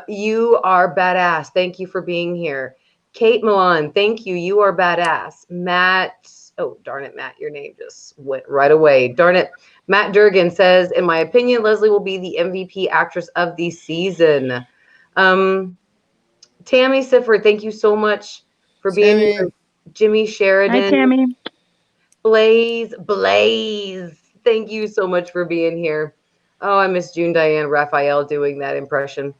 S1: you are badass. Thank you for being here. Kate Milan, thank you. You are badass. Matt, oh, darn it, Matt, your name just went right away. Darn it. Matt Durgan says, in my opinion, Leslie will be the MVP actress of the season. Tammy Sifford, thank you so much for being
S2: Tammy.
S1: here. Jimmy Sheridan.
S4: Hi, Tammy.
S1: Blaze, thank you so much for being here. Oh, I miss June Diane Raphael doing that impression.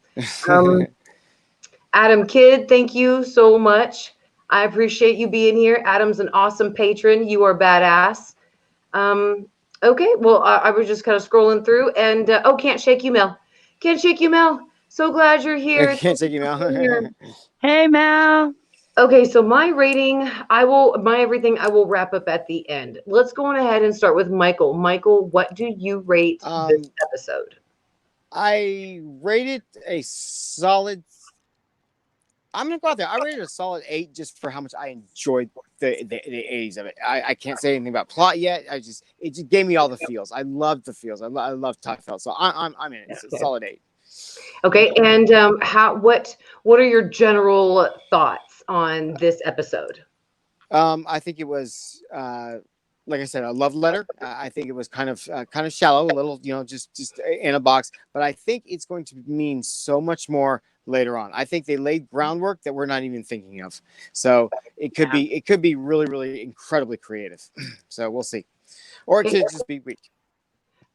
S1: Adam Kidd, thank you so much. I appreciate you being here. Adam's an awesome patron. You are badass. Okay, well, I was just kind of scrolling through, and Can't Shake You, Mel. Can't Shake You, Mel. So glad you're here.
S2: Can't take you out.
S4: Hey, Mel.
S1: Okay, so my everything I will wrap up at the end. Let's go on ahead and start with Michael. Michael, what do you rate this episode?
S2: I rated a solid. I'm gonna go out there. I rated a solid 8 just for how much I enjoyed the 80s of it. I can't say anything about plot yet. It just gave me all the feels. I loved the feels. I love Tufnell. So I'm in it. It's a solid 8.
S1: Okay, and what are your general thoughts on this episode?
S2: I think it was like I said, a love letter. I think it was kind of shallow, a little, just in a box. But I think it's going to mean so much more later on. I think they laid groundwork that we're not even thinking of. So it could be really, really incredibly creative. So we'll see, or it could just be weak.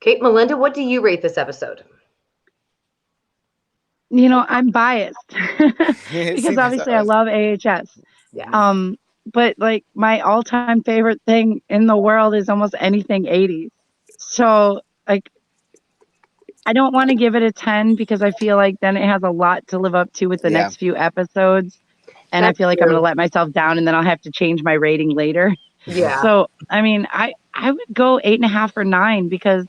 S1: Kate, Melinda, what do you rate this episode?
S4: I'm biased because obviously I love AHS.
S1: Yeah.
S4: But like my all-time favorite thing in the world is almost anything 80s. So like I don't want to give it a 10 because I feel like then it has a lot to live up to with the next few episodes. And I feel like I'm going to let myself down and then I'll have to change my rating later.
S1: Yeah.
S4: So, I mean, I would go 8.5 or 9 because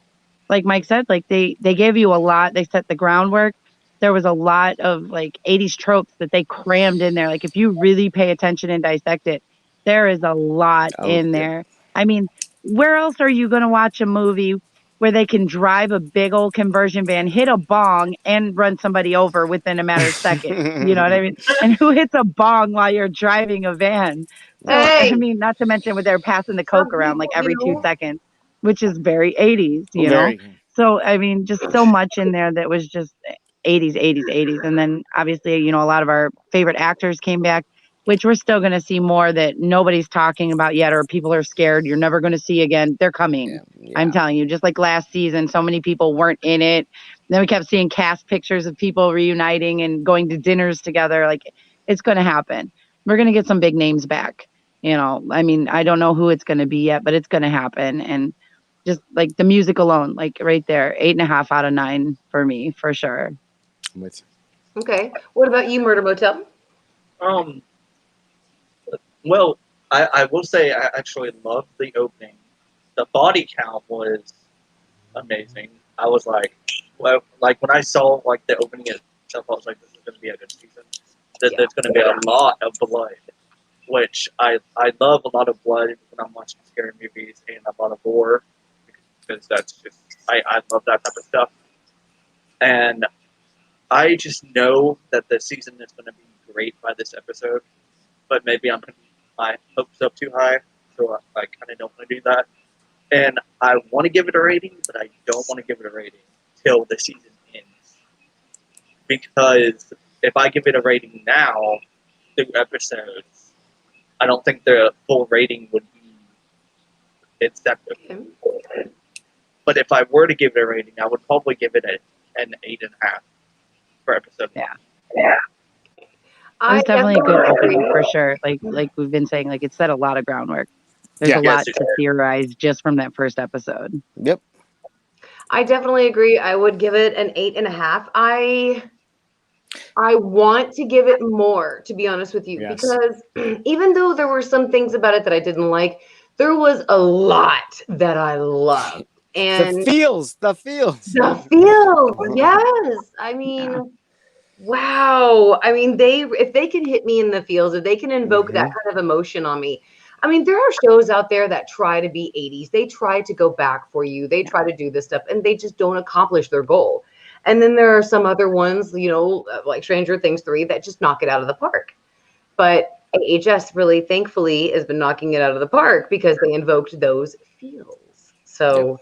S4: like Mike said, like they gave you a lot. They set the groundwork. There was a lot of like 80s tropes that they crammed in there. Like if you really pay attention and dissect it, there is a lot in there. I mean, where else are you going to watch a movie where they can drive a big old conversion van, hit a bong, and run somebody over within a matter of seconds? You know what I mean? And who hits a bong while you're driving a van? So, I mean, not to mention when they're passing the Coke around like every 2 seconds, which is very 80s, you know? So, I mean, just so much in there that was just 80s, 80s, 80s. And then obviously, a lot of our favorite actors came back, which we're still going to see more that nobody's talking about yet or people are scared. You're never going to see again. They're coming. Yeah. I'm telling you, just like last season, so many people weren't in it. Then we kept seeing cast pictures of people reuniting and going to dinners together. Like it's going to happen. We're going to get some big names back. I mean, I don't know who it's going to be yet, but it's going to happen. And just like the music alone, like right there, 8.5 out of 9 for me, for sure.
S1: Okay. What about you, Murder Motel?
S3: Well, I will say I actually loved the opening. The body count was amazing. I was like, well, like when I saw like the opening itself, I was like, this is going to be a good season. There's going to be a lot of blood, which I love a lot of blood when I'm watching scary movies and a lot of gore because that's just I love that type of stuff. And I just know that the season is going to be great by this episode, but maybe I'm putting my hopes up too high, so I kind of don't want to do that. And I want to give it a rating, but I don't want to give it a rating till the season ends. Because if I give it a rating now, through episodes, I don't think the full rating would be acceptable. But if I were to give it a rating, I would probably give it an 8.5 per episode.
S4: Yeah. It was definitely a good opening for sure. Like we've been saying, like it set a lot of groundwork. There's a lot to theorize just from that first episode.
S2: Yep.
S1: I definitely agree. I would give it an 8.5. I want to give it more, to be honest with you, because even though there were some things about it that I didn't like, there was a lot that I loved. And
S2: the feels.
S1: Yes. I mean, wow. I mean, if they can hit me in the feels, if they can invoke that kind of emotion on me. I mean, there are shows out there that try to be 80s. They try to go back for you. They try to do this stuff and they just don't accomplish their goal. And then there are some other ones, like Stranger Things 3 that just knock it out of the park. But AHS really, thankfully, has been knocking it out of the park because they invoked those feels. So,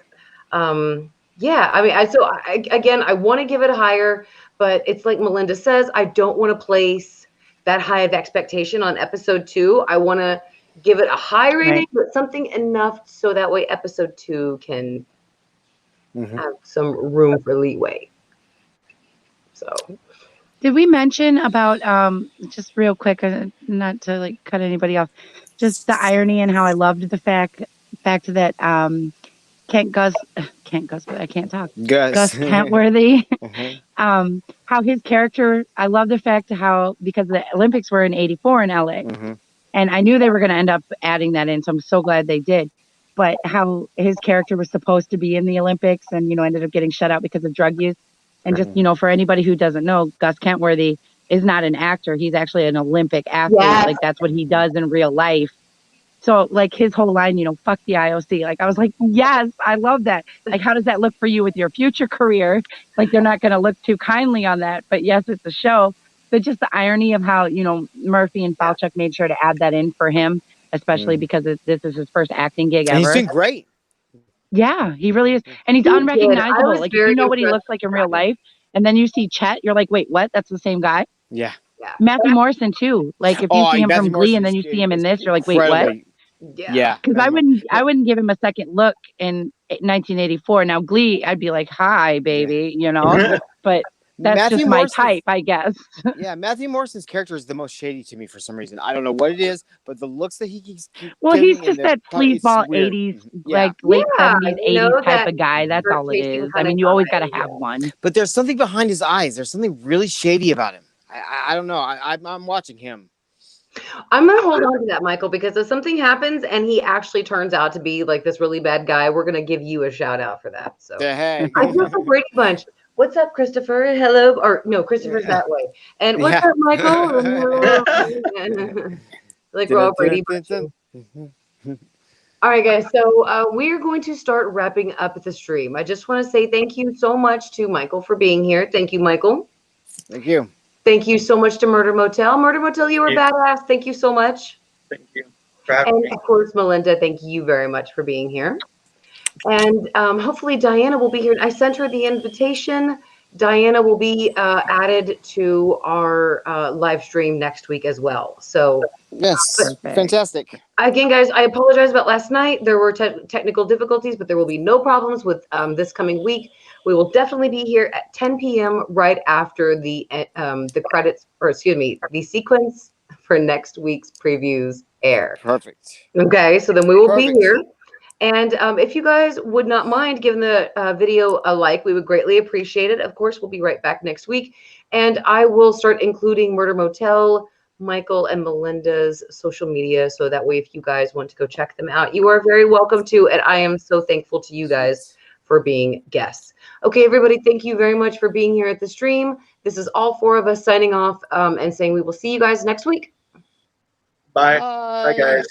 S1: I mean, I want to give it higher, but it's like Melinda says, I don't want to place that high of expectation on episode 2. I want to give it a high rating, but something enough so that way episode 2 can have some room for leeway. So,
S4: did we mention about just real quick, not to like cut anybody off, just the irony and how I loved the fact that Gus Kentworthy, how his character, I love the fact how, because the Olympics were in '84 in LA, and I knew they were going to end up adding that in, so I'm so glad they did. But how his character was supposed to be in the Olympics and, ended up getting shut out because of drug use. And just, for anybody who doesn't know, Gus Kentworthy is not an actor. He's actually an Olympic athlete.
S1: Yes.
S4: Like that's what he does in real life. So like his whole line, you know, fuck the IOC. Like I was like, yes, I love that. Like, how does that look for you with your future career? Like they're not going to look too kindly on that, but yes, it's a show. But just the irony of how, you know, Murphy and Falchuk made sure to add that in for him, especially because this is his first acting gig
S2: And he's
S4: ever.
S2: doing great.
S4: Yeah, he really is. And he's
S1: He did. I
S4: unrecognizable.
S1: was
S4: Like if
S1: very
S4: you know what he
S1: impressed
S4: looks like in
S1: with
S4: real
S1: that.
S4: life and then you see Chet, you're like, wait, what? That's the same guy?
S2: Yeah.
S1: Yeah.
S4: Matthew Morrison too. Like if you see him
S2: Matthew
S4: from Glee and then you
S2: Morrison's
S4: see him in
S2: is
S4: this, you're like, wait, what?
S2: incredibly- Yeah.
S4: Because I wouldn't give him a second look in 1984. Now Glee, I'd be like, hi, baby, you know. But that's
S2: Matthew
S4: just my
S2: Morrison's-
S4: type, I guess.
S2: Yeah, Matthew Morrison's character is the most shady to me for some reason. I don't know what it is, but the looks that he keeps
S4: Well,
S2: giving
S4: he's
S2: in
S4: just
S2: the
S4: that
S2: part- it's
S4: sleazeball
S2: weird.
S4: 80s,
S2: Yeah.
S4: like late
S1: Yeah,
S4: 70s,
S1: you know,
S4: 80s type
S1: that
S4: of guy. That's all it
S1: flirtation
S4: is. I
S1: kinda
S4: mean, you always
S1: guy,
S4: got to have
S1: yeah.
S4: one.
S2: But there's something behind his eyes. There's something really shady about him. I don't know. I'm watching him.
S1: I'm gonna hold on to that, Michael, because if something happens and he actually turns out to be like this really bad guy, we're gonna give you a shout out for that. So
S2: The heck.
S1: I feel so Brady Bunch. What's up, Christopher? Hello, or no, Christopher's that way. And what's up, Michael? Hello. Like we're all Brady Bunch. All right, guys. So we are going to start wrapping up the stream. I just want to say thank you so much to Michael for being here. Thank you, Michael.
S2: Thank you.
S1: Thank you so much to Murder Motel. Murder Motel, you were
S3: Yeah.
S1: badass. Thank you so much.
S3: Thank you for having
S1: And
S3: me.
S1: of course, Melinda, thank you very much for being here. And hopefully Diana will be here. I sent her the invitation. Diana will be added to our live stream next week as well. So
S2: Yes.
S4: Perfect.
S2: Fantastic.
S1: again, guys, I apologize about last night. There were technical difficulties, but there will be no problems with this coming week. We will definitely be here at 10 p.m. right after the credits, or excuse me, the sequence for next week's previews air.
S2: Perfect.
S1: Okay, so then we will be
S2: Perfect.
S1: here. And if you guys would not mind giving the video a like, we would greatly appreciate it. Of course, we'll be right back next week. And I will start including Murder Motel, Michael and Melinda's social media, so that way if you guys want to go check them out, you are very welcome to. And I am so thankful to you guys for being guests. Okay, everybody, thank you very much for being here at the stream. This is all four of us signing off and saying we will see you guys next week.
S3: Bye. Bye, guys.